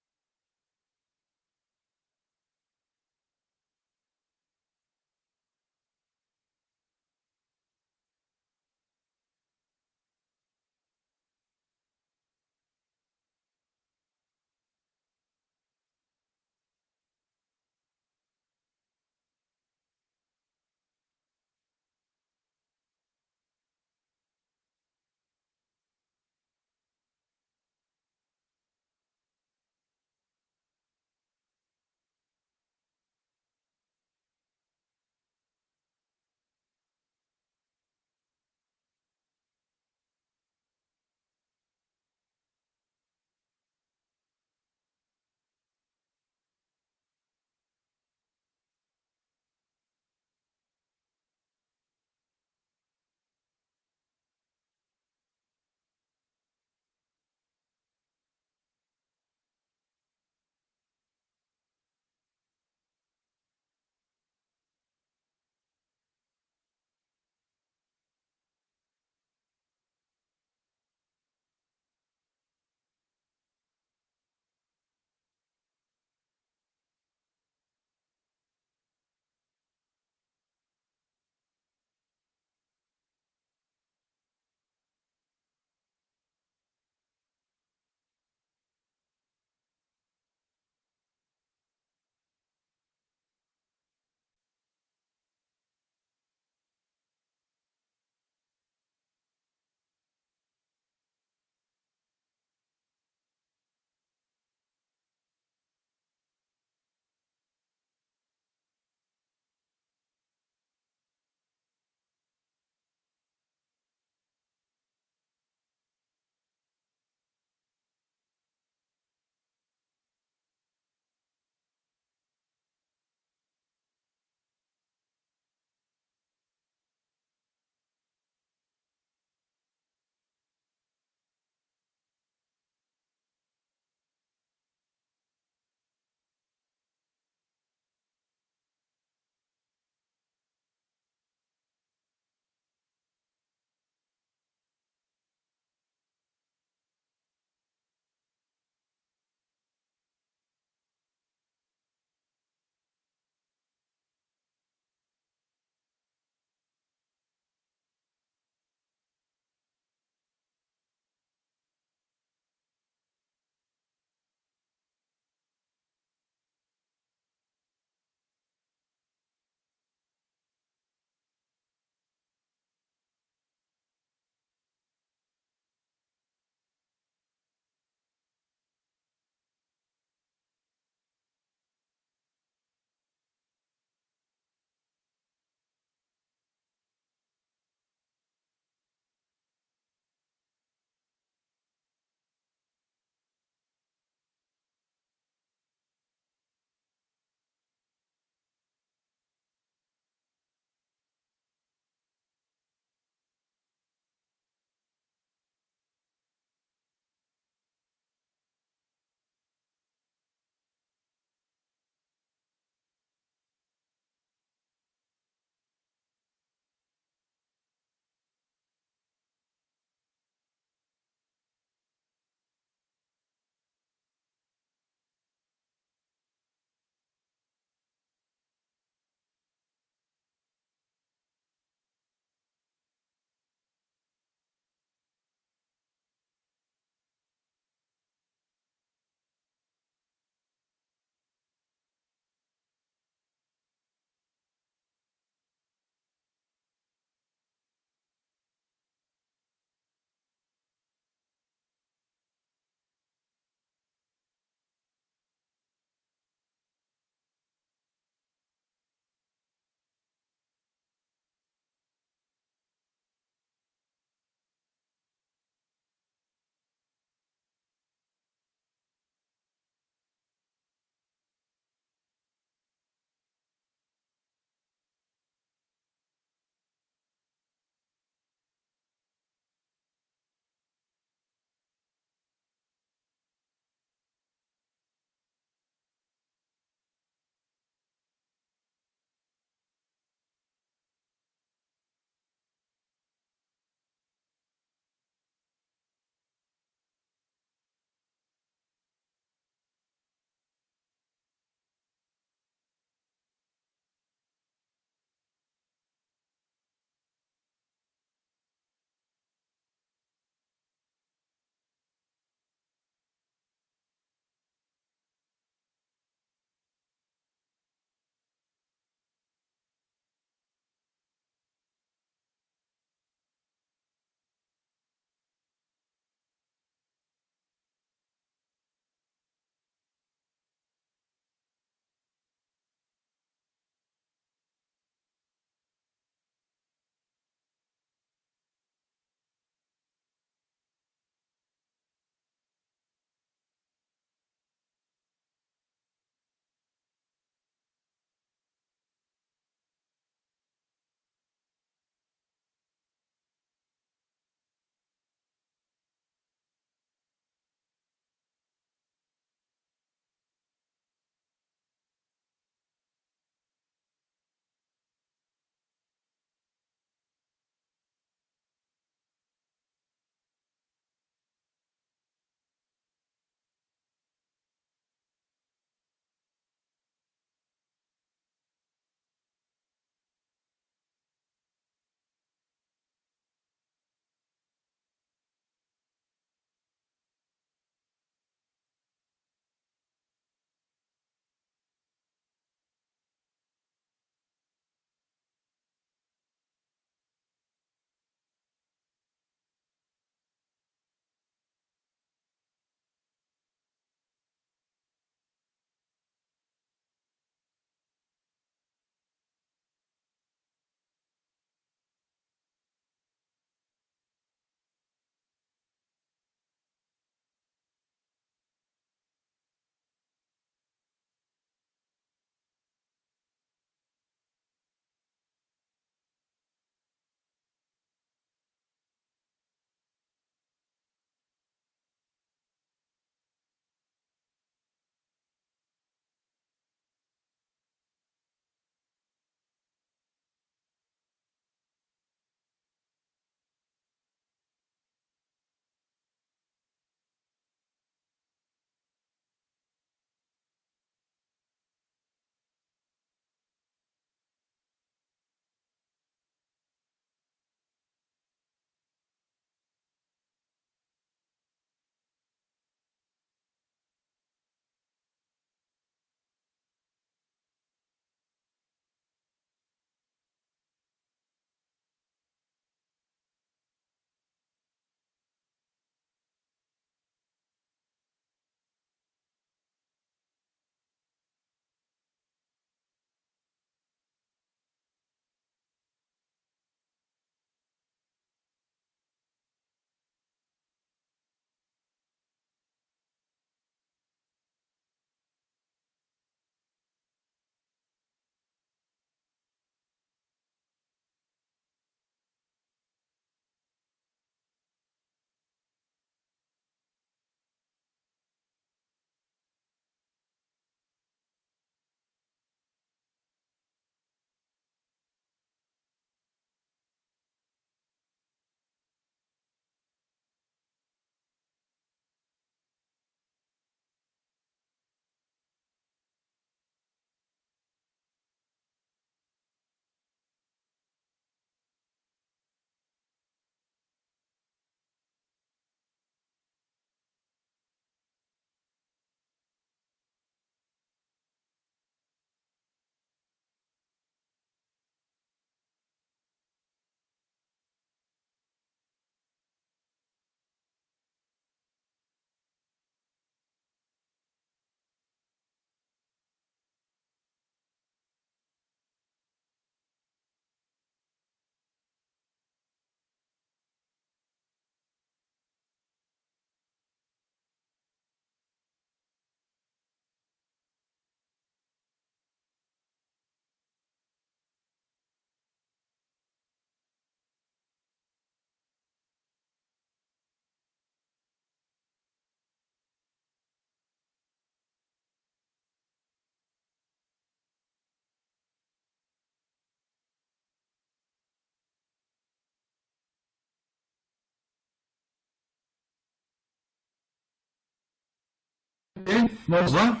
Ok, vamos lá?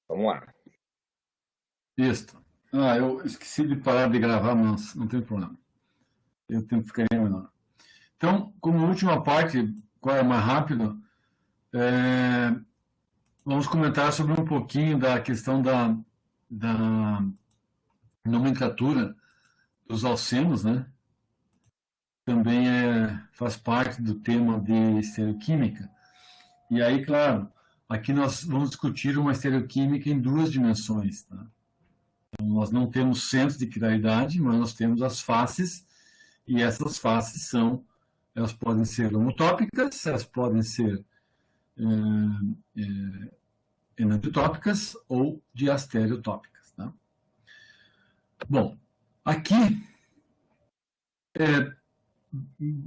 Vamos lá. Isso. Eu esqueci de parar de gravar, mas não tem problema. O tempo ficaria menor. Então, como última parte, qual é mais rápido, vamos comentar sobre um pouquinho da questão da nomenclatura dos alcenos, né? Também faz parte do tema de estereoquímica. E aí, claro, aqui nós vamos discutir uma estereoquímica em duas dimensões. Tá? Então, nós não temos centros de quiralidade, mas nós temos as faces, e essas faces elas podem ser homotópicas, elas podem ser enantiotópicas ou diastereotópicas. Tá? Bom, aqui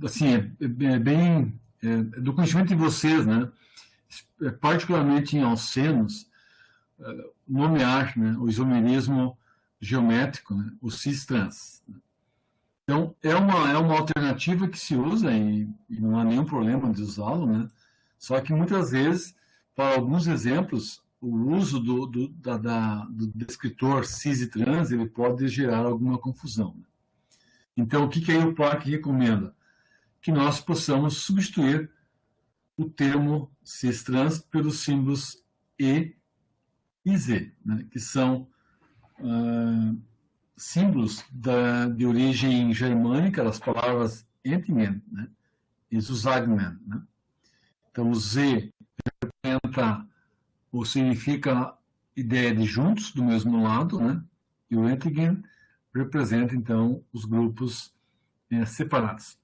assim, bem do conhecimento de vocês, né? Particularmente em alcenos, nomear, né, o isomerismo geométrico, né, o cis-trans. Então, é uma alternativa que se usa e não há nenhum problema de usá-lo, né? Só que muitas vezes, para alguns exemplos, o uso do descritor cis e trans ele pode gerar alguma confusão. Né? Então, o que aí o PARC recomenda? Que nós possamos substituir o termo cis-trans pelos símbolos E e Z, né, que são símbolos de origem germânica das palavras Entingen, né, e Zusammen. Né? Então, o Z representa ou significa ideia de juntos, do mesmo lado, né, e o Entingen representa, então, os grupos separados.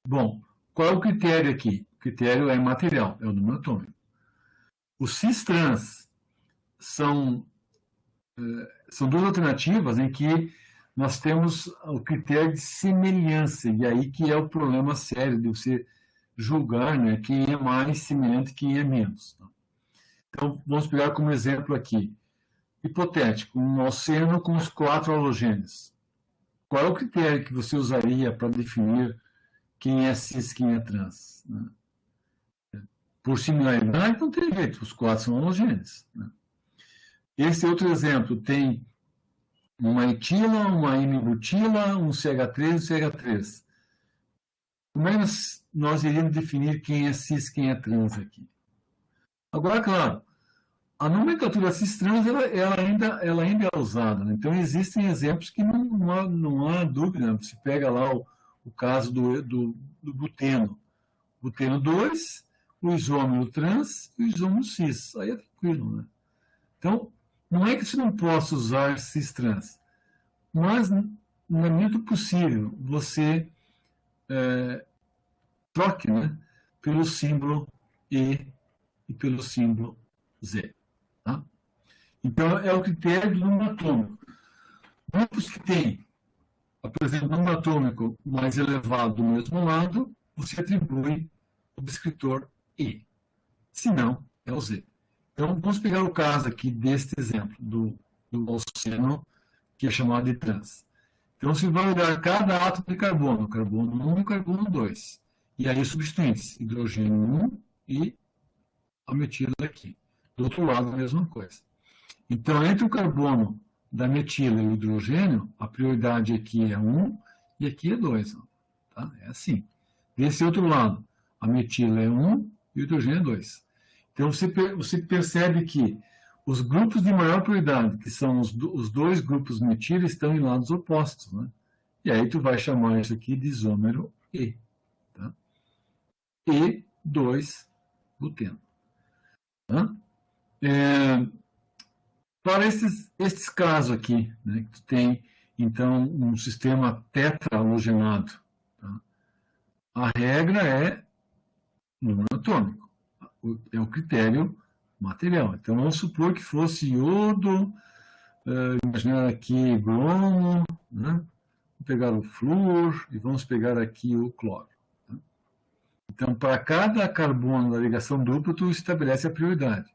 Bom, qual é o critério aqui? O critério é material, é o número atômico. Os cis-trans são duas alternativas em que nós temos o critério de semelhança, e aí que é o problema sério de você julgar, né, quem é mais semelhante e quem é menos. Então, vamos pegar como exemplo aqui, hipotético, um oceano com os 4 halogênios. Qual é o critério que você usaria para definir quem é cis, quem é trans? Né? Por similaridade, não tem jeito, os 4 são halogênios. Né? Esse outro exemplo tem uma etila, uma N-butila, um CH3 e um CH3. Como é que nós iríamos definir quem é cis, quem é trans aqui? Agora, claro, a nomenclatura cis-trans ela ainda é usada. Né? Então, existem exemplos que não há dúvida. Você pega lá o caso do buteno. Buteno 2, o isômero trans e o isômero cis. Aí é tranquilo. Né? Então, não é que você não possa usar cis-trans, mas não é muito possível você troque, né, pelo símbolo E e pelo símbolo Z. Tá? Então, é o critério do número atômico. Grupos que têm, apresentam um número atômico mais elevado do mesmo lado, você atribui o descritor E. Se não, é o Z. Então, vamos pegar o caso aqui deste exemplo, do alceno, que é chamado de trans. Então, você vai olhar cada átomo de carbono 1 e carbono 2. E aí, substituintes, hidrogênio 1 e a metila aqui. Do outro lado, a mesma coisa. Então, entre o carbono da metila e o hidrogênio, a prioridade aqui é 1 e aqui é 2. Tá? É assim. Desse outro lado, a metila é 1 e o hidrogênio é 2. Então, você percebe que os grupos de maior prioridade, que são os dois grupos metila, estão em lados opostos. Né? E aí tu vai chamar isso aqui de isômero E. Tá? E2-buteno. Tá? Para estes casos aqui, né, que tu tem, então, um sistema tetrahalogenado, tá? A regra é número atômico. É o critério material. Então, vamos supor que fosse iodo, imaginar aqui bromo, né? Vamos pegar o flúor e vamos pegar aqui o cloro. Tá? Então, para cada carbono da ligação dupla, tu estabelece a prioridade.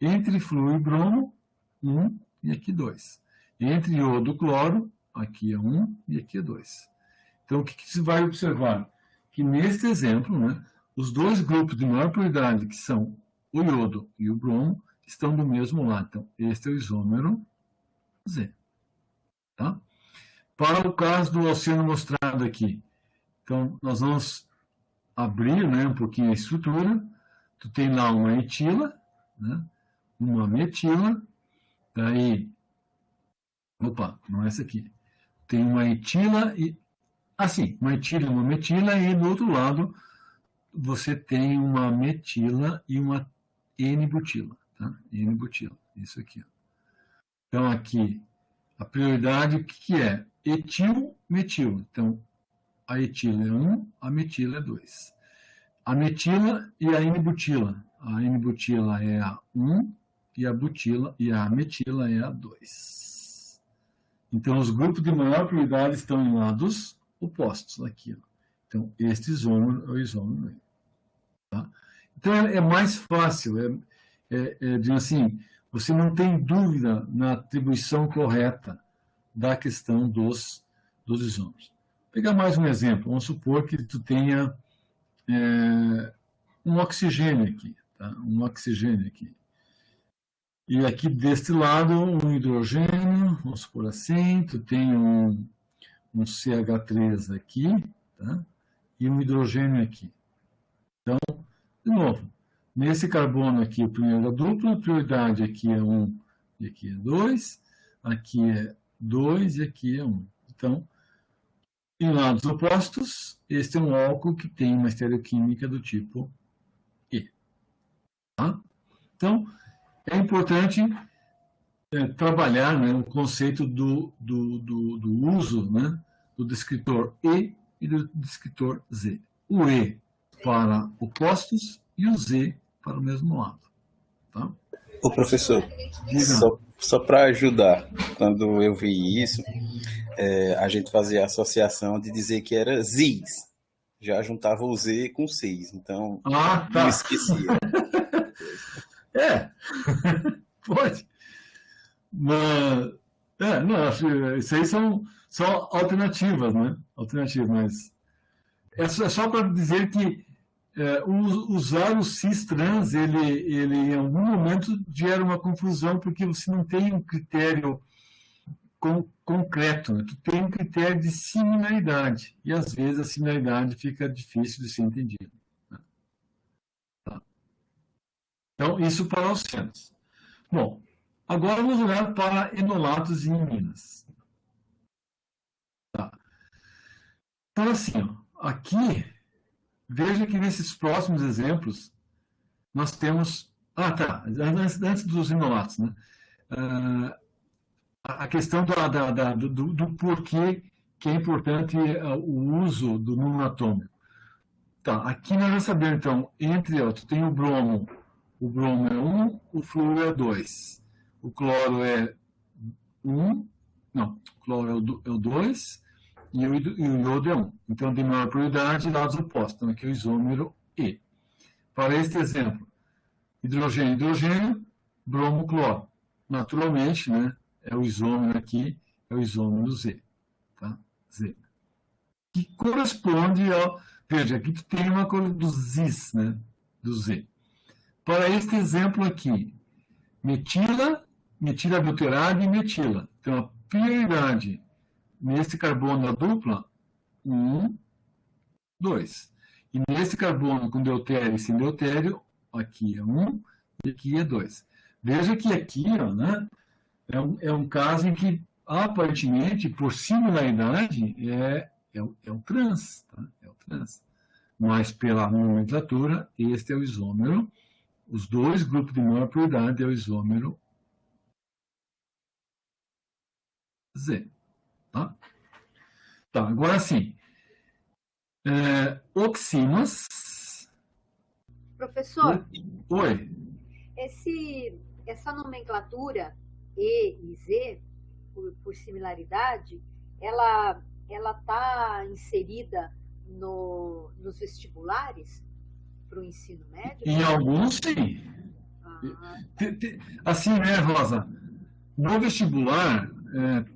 Entre flúor e bromo, 1 e aqui 2. Entre iodo e cloro, aqui é 1 e aqui é 2. Então, o que se vai observar? Que neste exemplo, né, os dois grupos de maior prioridade, que são o iodo e o bromo, estão do mesmo lado. Então, este é o isômero Z. Tá? Para o caso do oceano mostrado aqui, então, nós vamos abrir, né, um pouquinho a estrutura. Tu tem lá uma etila, né, uma metila, daí, opa, não é essa aqui. Tem uma etila e, assim, uma etila e uma metila, e do outro lado você tem uma metila e uma N-butila, tá? N-butila, isso aqui. Ó. Então, aqui, a prioridade, o que é? Etil, metil. Então, a etila é 1, a metila é 2. A metila e a N-butila. A N-butila é a 1 e a butila e a metila é a 2. Então, os grupos de maior prioridade estão em lados opostos aqui. Ó. Então, este isômero é o isômero aí. Tá? Então, é mais fácil. Dizer assim, você não tem dúvida na atribuição correta da questão dos isômeros. Vou pegar mais um exemplo. Vamos supor que tu tenha um oxigênio aqui. Tá? Um oxigênio aqui. E aqui deste lado, um hidrogênio, vamos supor assim, tu tem um CH3 aqui, tá? E um hidrogênio aqui. Então, de novo, nesse carbono aqui, o primeiro da dupla, a prioridade aqui é 1 e aqui é 2, aqui é 2 e aqui é 1. Então, em lados opostos, este é um álcool que tem uma estereoquímica do tipo E. Tá? Então, é importante trabalhar, né, o conceito do uso, né, do descritor E e do descritor Z. O E para opostos e o Z para o mesmo lado. Tá? Ô, professor, só para ajudar, quando eu vi isso, a gente fazia a associação de dizer que era ZIS. Já juntava o Z com 6, então não esquecia. Pode. Mas, não, isso aí são alternativas, né? Alternativas, mas é só para dizer que usar o cis-trans, ele em algum momento gera uma confusão, porque você não tem um critério concreto, né? Tu tem um critério de similaridade, e às vezes a similaridade fica difícil de ser entendida. Né? Tá. Então, isso para oceanos. Bom, agora vamos olhar para enolatos e iminas. Tá. Então, assim, ó, aqui, veja que nesses próximos exemplos, nós temos... antes dos enolatos, né? A questão do porquê que é importante o uso do número atômico. Tá, aqui nós vamos saber, então, tu tem o bromo é 1, o flúor é 2. O cloro é 1, não, o cloro é o 2 e o iodo é 1. Então, tem maior prioridade lados opostos. Então, aqui é o isômero E. Para este exemplo, hidrogênio, bromo, cloro. Naturalmente, né, é o isômero aqui, é o isômero Z. Tá? Z. Que corresponde ao... Veja, aqui tu tem uma coisa do ZIS, né, do Z. Para este exemplo aqui, metila buterada e metila. Então, a prioridade nesse carbono da dupla, 1, 2. E nesse carbono com deutério e sem deutério, aqui é 1 e aqui é 2. Veja que aqui, ó, né, é um caso em que, aparentemente, por similaridade, é o trans. Tá? É o trans. Mas, pela nomenclatura, este é o isômero. Os dois grupos de maior prioridade é o isômero Z. Tá? Tá, agora sim. Oxinas. Professor. Oi. Essa nomenclatura E e Z, por similaridade, ela está inserida nos vestibulares para o ensino médio? Em alguns, sim. Assim, né, Rosa? No vestibular,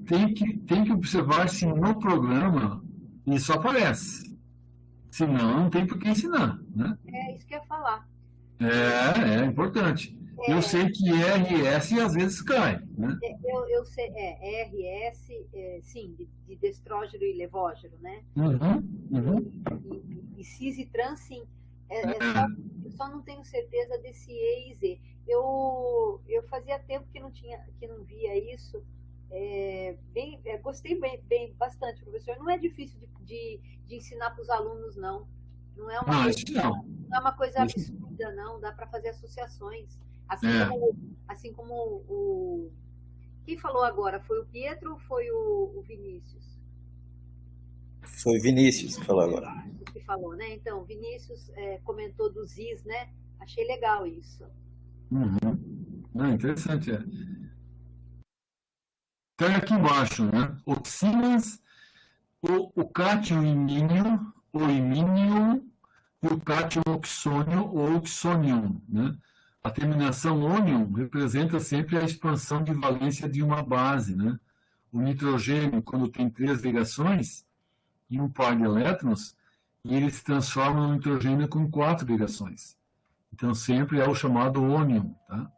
tem que observar se no programa isso aparece. Senão, não tem por que ensinar, né? É isso que eu ia falar. É importante. Eu sei que RS às vezes cai, né? Eu sei, RS, sim, de destrógeno e levógeno, né? E cis e trans, sim. Eu só não tenho certeza desse E e Z. Eu fazia tempo que não via isso. Gostei bastante, professor. Não é difícil de ensinar para os alunos, não. Não é uma coisa, Não. não é uma coisa absurda, não. Dá para fazer associações. Assim como quem falou agora? Foi o Pietro ou foi o Vinícius? Foi Vinícius que falou agora. Que falou, né? Então, o Vinícius comentou do ZIS, né? Achei legal isso. Interessante, Então, aqui embaixo, né? Oxinas, o cátion imínio, o imínio, e o cátion oxônio ou oxônium, né? A terminação ônium representa sempre a expansão de valência de uma base, né? O nitrogênio, quando tem 3 ligações e um par de elétrons, e ele se transforma no nitrogênio com 4 ligações. Então, sempre é o chamado ônium, tá?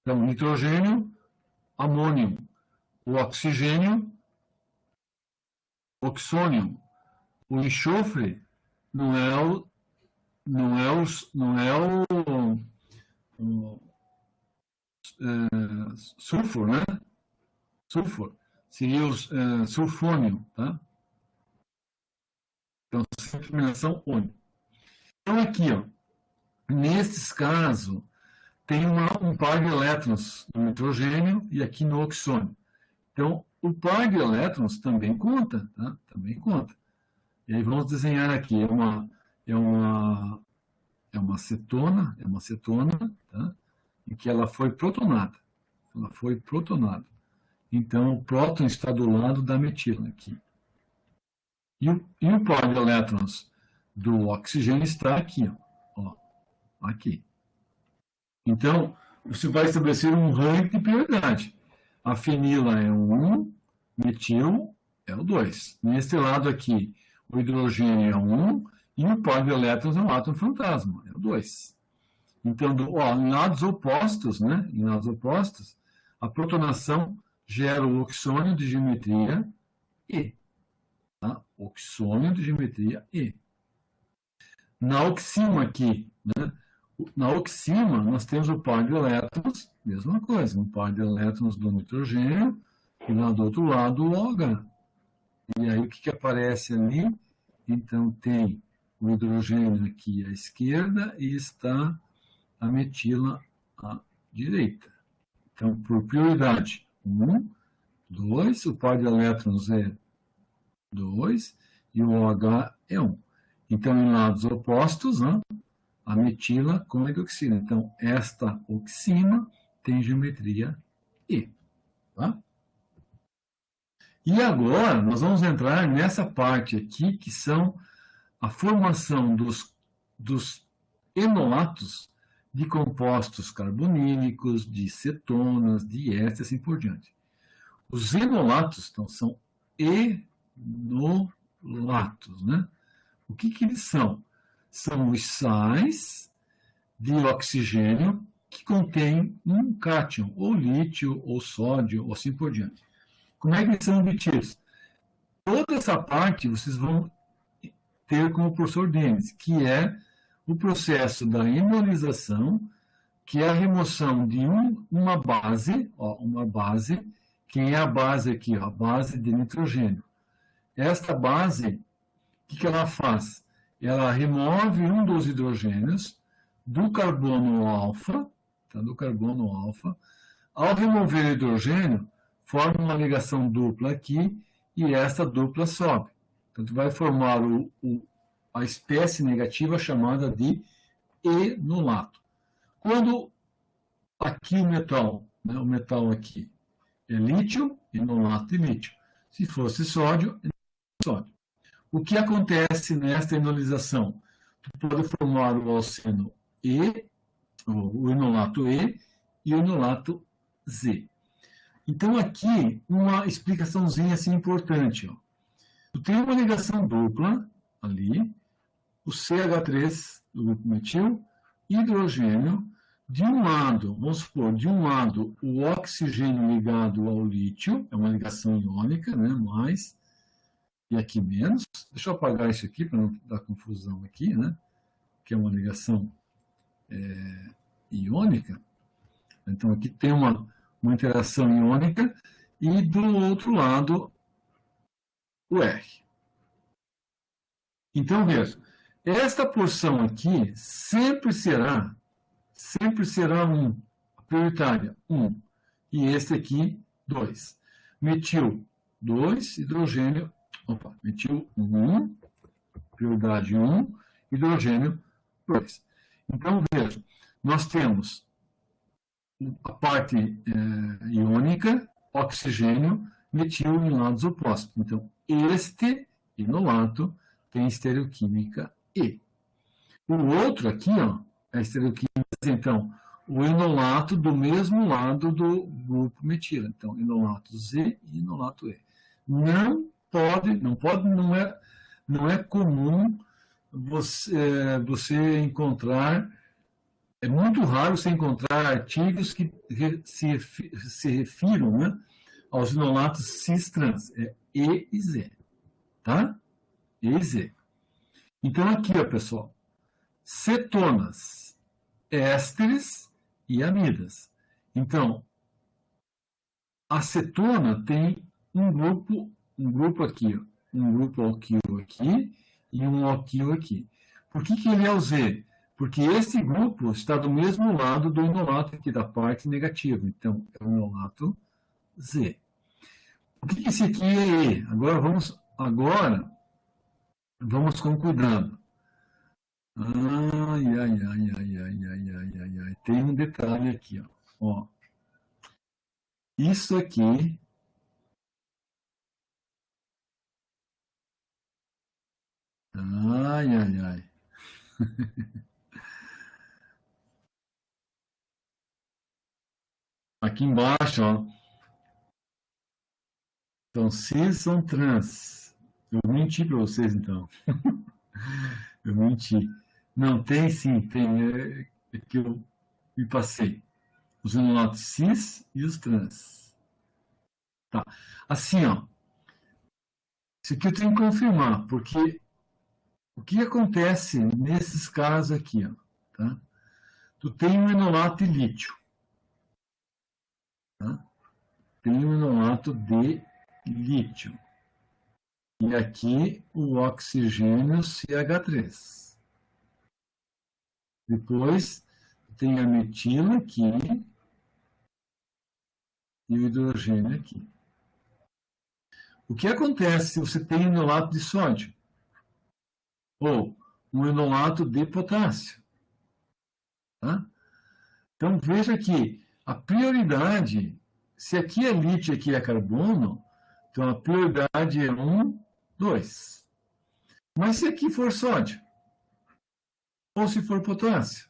Então, nitrogênio, amônio. O oxigênio, oxônio. O enxofre não é o sulfur, né? Sulfur. Seria o sulfônio, tá? Então, terminação ônio. Então, aqui, ó, nesses casos, tem um par de elétrons no nitrogênio e aqui no oxônio. Então, o par de elétrons também conta, tá? Também conta. E aí vamos desenhar aqui, é uma cetona, tá? Em que ela foi protonada. Então, o próton está do lado da metila aqui. E o par de elétrons do oxigênio está aqui, ó, aqui. Então, você vai estabelecer um ranking de prioridade. A fenila é o 1, metil é o 2. Nesse lado aqui, o hidrogênio é o 1 e o par de elétrons é um átomo fantasma, é o 2. Então, em lados opostos, né? Em lados opostos, a protonação gera o oxônio de geometria E. Tá? Oxônio de geometria E. Na oxima aqui, né? Na oxima, nós temos o par de elétrons, mesma coisa, um par de elétrons do nitrogênio e lá do outro lado o OH. E aí o que aparece ali? Então tem o hidrogênio aqui à esquerda e está a metila à direita. Então, por prioridade, 1, 2, o par de elétrons é 2 e o OH é 1. Então, em lados opostos, né, a metila com a hidroxila. Então, esta oxima tem geometria E. Tá? E agora, nós vamos entrar nessa parte aqui, que são a formação dos enolatos de compostos carbonílicos, de cetonas, de ésteres, assim por diante. Os enolatos, então, são enolatos, né? O que eles são? São os sais de oxigênio que contêm um cátion, ou lítio, ou sódio, ou assim por diante. Como é que eles são obtidos? Toda essa parte vocês vão ter com o professor Denis, que é o processo da enolização, que é a remoção de uma base, quem é a base aqui? A base de nitrogênio. Esta base, o que ela faz? Ela remove um dos hidrogênios do carbono alfa, tá? Do carbono alfa. Ao remover o hidrogênio, forma uma ligação dupla aqui e esta dupla sobe. Então, vai formar a espécie negativa chamada de enolato. Quando aqui o metal, né, o metal aqui é lítio, enolato de lítio. Se fosse sódio, sódio. O que acontece nesta enolização? Tu pode formar o alceno E, o enolato E e o enolato Z. Então, aqui, uma explicaçãozinha assim importante. Ó. Tu tem uma ligação dupla ali, o CH3 do grupo metil, hidrogênio, de um lado, vamos supor, de um lado o oxigênio ligado ao lítio, é uma ligação iônica, né, mais, e aqui menos. Deixa eu apagar isso aqui para não dar confusão aqui, né, que é uma ligação iônica. Então aqui tem uma interação iônica e do outro lado o R. Então veja, esta porção aqui sempre será 1, prioritária 1, e este aqui 2. Metil 2, hidrogênio, metil 1, prioridade 1, hidrogênio 2. Então veja, nós temos a parte iônica, oxigênio, metil em lados opostos. Então, este enolato tem estereoquímica E. O outro aqui, ó, é estereoquímica, então, o enolato do mesmo lado do grupo metila. Então, enolato Z e enolato E. Não é comum você encontrar. É muito raro você encontrar artigos que se refiram, né, aos enolatos cis-trans. É E e Z. Tá? E e Z. Então, aqui, ó, pessoal. Cetonas, ésteres e amidas. Então, a cetona tem um grupo aqui, ó, um grupo alquilo aqui e um alquilo aqui. Por que ele é o Z? Porque esse grupo está do mesmo lado do enolato aqui, da parte negativa. Então, é o enolato Z. O que esse aqui é E? Agora vamos com cuidado. Ai. Tem um detalhe aqui, ó. Isso aqui ai. Aqui embaixo, ó. Então, cis são trans. Eu menti para vocês, então. Eu menti. Não, tem sim, tem. É que eu me passei. Os enolatos cis e os trans. Tá. Assim, ó. Isso aqui eu tenho que confirmar, porque o que acontece nesses casos aqui, ó, tá? Tu tem um enolato de lítio. Tá? Tem um enolato de lítio. E aqui o oxigênio CH3. Depois tem a metila aqui e o hidrogênio aqui. O que acontece se você tem enolato de sódio? Ou um enolato de potássio? Tá? Então veja que a prioridade, se aqui é lítio e aqui é carbono, então a prioridade é 1, 2. Mas se aqui for sódio, ou se for potássio,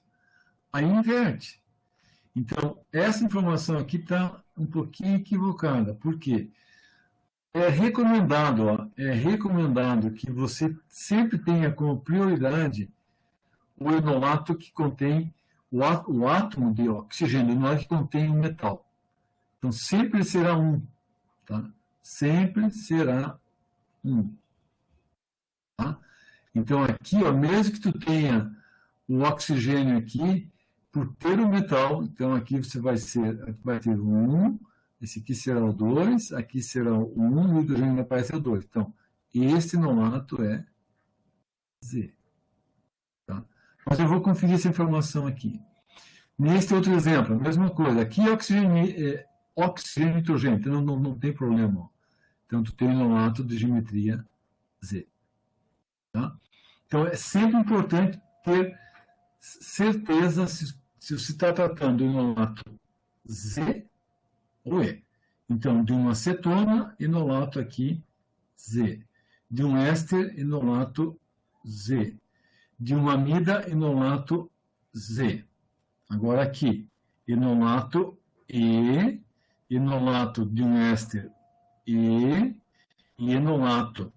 aí inverte. Então, essa informação aqui está um pouquinho equivocada. Por quê? É recomendado que você sempre tenha como prioridade o enolato que contém o átomo de oxigênio, o enolato que contém um metal. Então, sempre será 1. Tá? Sempre será 1. Tá? Então, aqui, ó, mesmo que tu tenha o oxigênio aqui, por ter o metal, então aqui você vai ter o 1, esse aqui será o 2, aqui será o 1 e o hidrogênio vai aparecer o 2. Então, esse enolato é Z. Tá? Mas eu vou conferir essa informação aqui. Neste outro exemplo, a mesma coisa. Aqui é oxigênio e hidrogênio, então não tem problema. Ó. Então, tu tem um enolato de geometria Z. Tá? Então, é sempre importante ter certeza se você está tratando de um enolato Z ou E. Então, de uma acetona, enolato aqui, Z. De um éster, enolato Z. De uma amida, enolato Z. Agora aqui, enolato E enolato de um éster E e enolato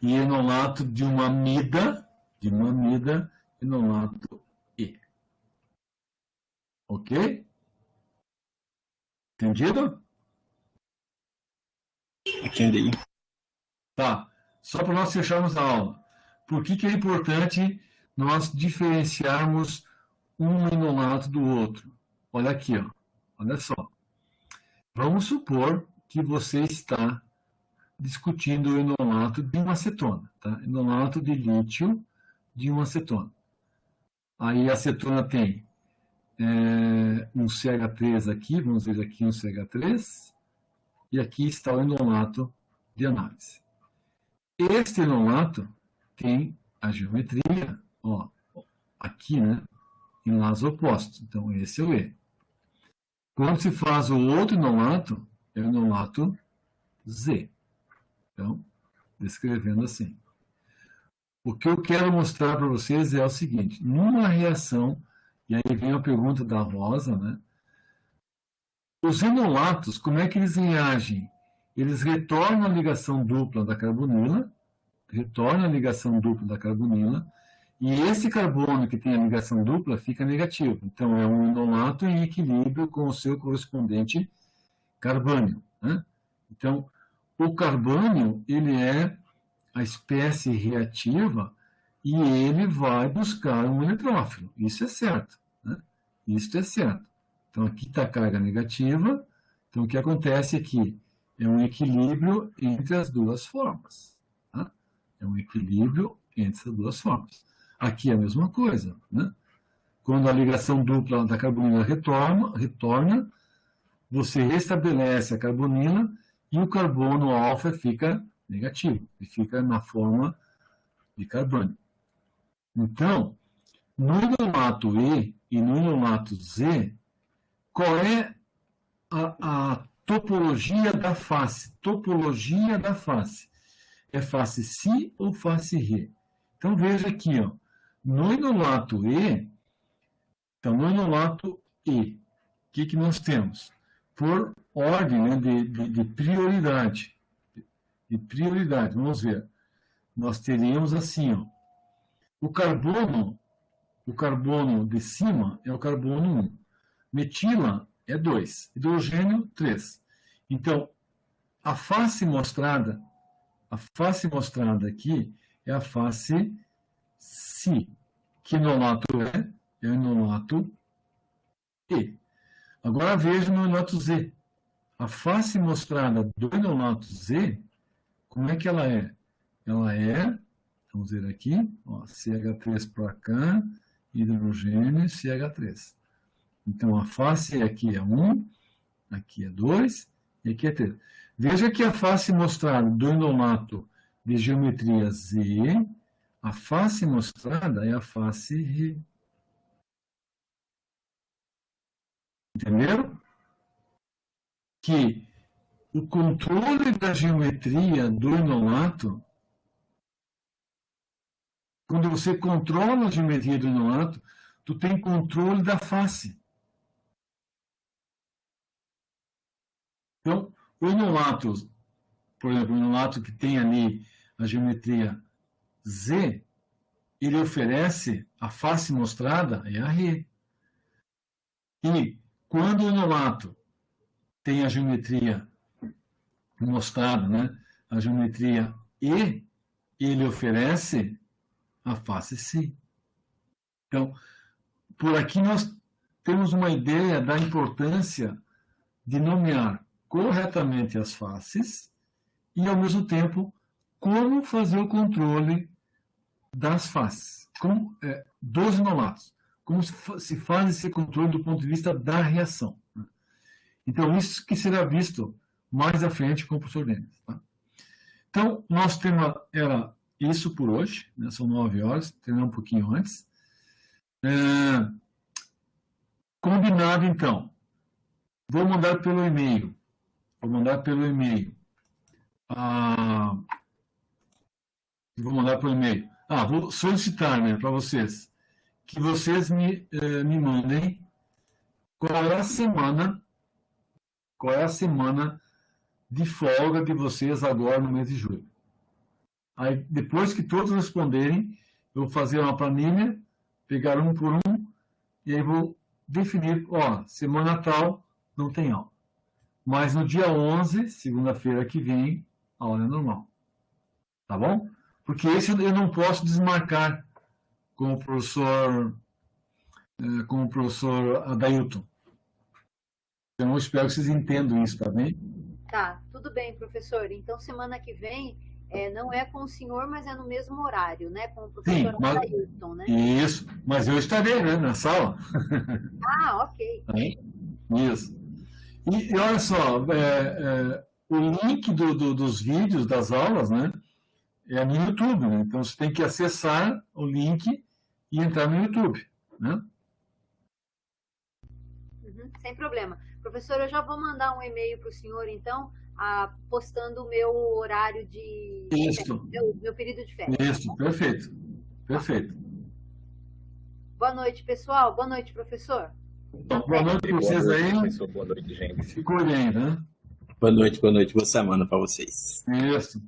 e enolato de uma amida, enolato E. Ok? Entendido? Entendi. Tá. Só para nós fecharmos a aula. Por que é importante nós diferenciarmos um enolato do outro? Olha aqui, ó. Olha só. Vamos supor que você está discutindo o enolato de uma acetona, tá? Enolato de lítio de uma acetona. Aí a acetona tem um CH3 aqui, vamos ver aqui um CH3, e aqui está o enolato de análise. Este enolato tem a geometria, ó, aqui, né, em lados opostos. Então, esse é o E. Quando se faz o outro enolato, é o enolato Z. Então, descrevendo assim. O que eu quero mostrar para vocês é o seguinte: numa reação, e aí vem a pergunta da Rosa, né? Os enolatos, como é que eles reagem? Eles retornam a ligação dupla da carbonila, e esse carbono que tem a ligação dupla fica negativo. Então, é um enolato em equilíbrio com o seu correspondente carbônio, né? Então, o carbônio, ele é a espécie reativa e ele vai buscar um eletrófilo. Isso é certo, né? Isso é certo. Então, aqui está a carga negativa. Então, o que acontece aqui é um equilíbrio entre as duas formas. Tá? É um equilíbrio entre as duas formas. Aqui é a mesma coisa, né? Quando a ligação dupla da carbonila retorna, você restabelece a carbonila e o carbono alfa fica negativo, e fica na forma de carbono. Então, no enolato E e no enolato Z, qual é a topologia da face? Topologia da face. É face Si ou face Re? Então, veja aqui, ó, no enolato E, então, no enolato E, o que nós temos? Por ordem, né, de prioridade. De prioridade, vamos ver. Nós teríamos assim, ó, o carbono de cima é o carbono 1. Metila é 2. Hidrogênio, 3. Então, a face mostrada aqui é a face Si. Que enolato é? É o enolato E. Agora veja no enolato Z. A face mostrada do enolato Z, como é que ela é? Ela é, vamos ver aqui, ó, CH3 para cá, hidrogênio CH3. Então, a face aqui é 1, aqui é 2, e aqui é 3. Veja que a face mostrada do enolato de geometria Z, a face mostrada é a face Re. Entenderam? Que o controle da geometria do enolato, quando você controla a geometria do enolato, tu tem controle da face. Então, o enolato, por exemplo, o enolato que tem ali a geometria Z, ele oferece a face mostrada, é a Re. E quando o enolato tem a geometria mostrada, né, a geometria E, ele oferece a face Si. Então, por aqui nós temos uma ideia da importância de nomear corretamente as faces e, ao mesmo tempo, como fazer o controle das faces, dos enolatos, como se faz esse controle do ponto de vista da reação. Então, isso que será visto mais à frente com o professor Denis. Tá? Então, nosso tema era isso por hoje, né? São 9 horas, terminar um pouquinho antes. Combinado, então. Vou mandar pelo e-mail. Vou mandar pelo e-mail Vou solicitar, né, para vocês, que vocês me mandem qual é a semana de folga de vocês agora no mês de julho. Aí, depois que todos responderem, eu vou fazer uma planilha, pegar um por um, e aí vou definir, semana tal não tem aula. Mas no dia 11, segunda-feira que vem, a aula é normal. Tá bom? Porque esse eu não posso desmarcar com o professor Adailton. Então, eu espero que vocês entendam isso, tá bem? Tá, tudo bem, professor. Então, semana que vem, não é com o senhor, mas é no mesmo horário, né? Com o professor Adailton, né? Isso, mas eu estarei, né, na sala. Ok. Isso. E olha só, o link dos vídeos das aulas, né, é no YouTube, né? Então você tem que acessar o link e entrar no YouTube, né? Sem problema. Professor, eu já vou mandar um e-mail para o senhor, então, postando o meu horário de... Isso. Meu período de férias. Isso, perfeito. Perfeito. Boa noite, pessoal. Boa noite, professor. Então, boa noite para vocês aí. Boa noite, gente. Se cuidem, né? Boa noite, boa semana para vocês. Isso.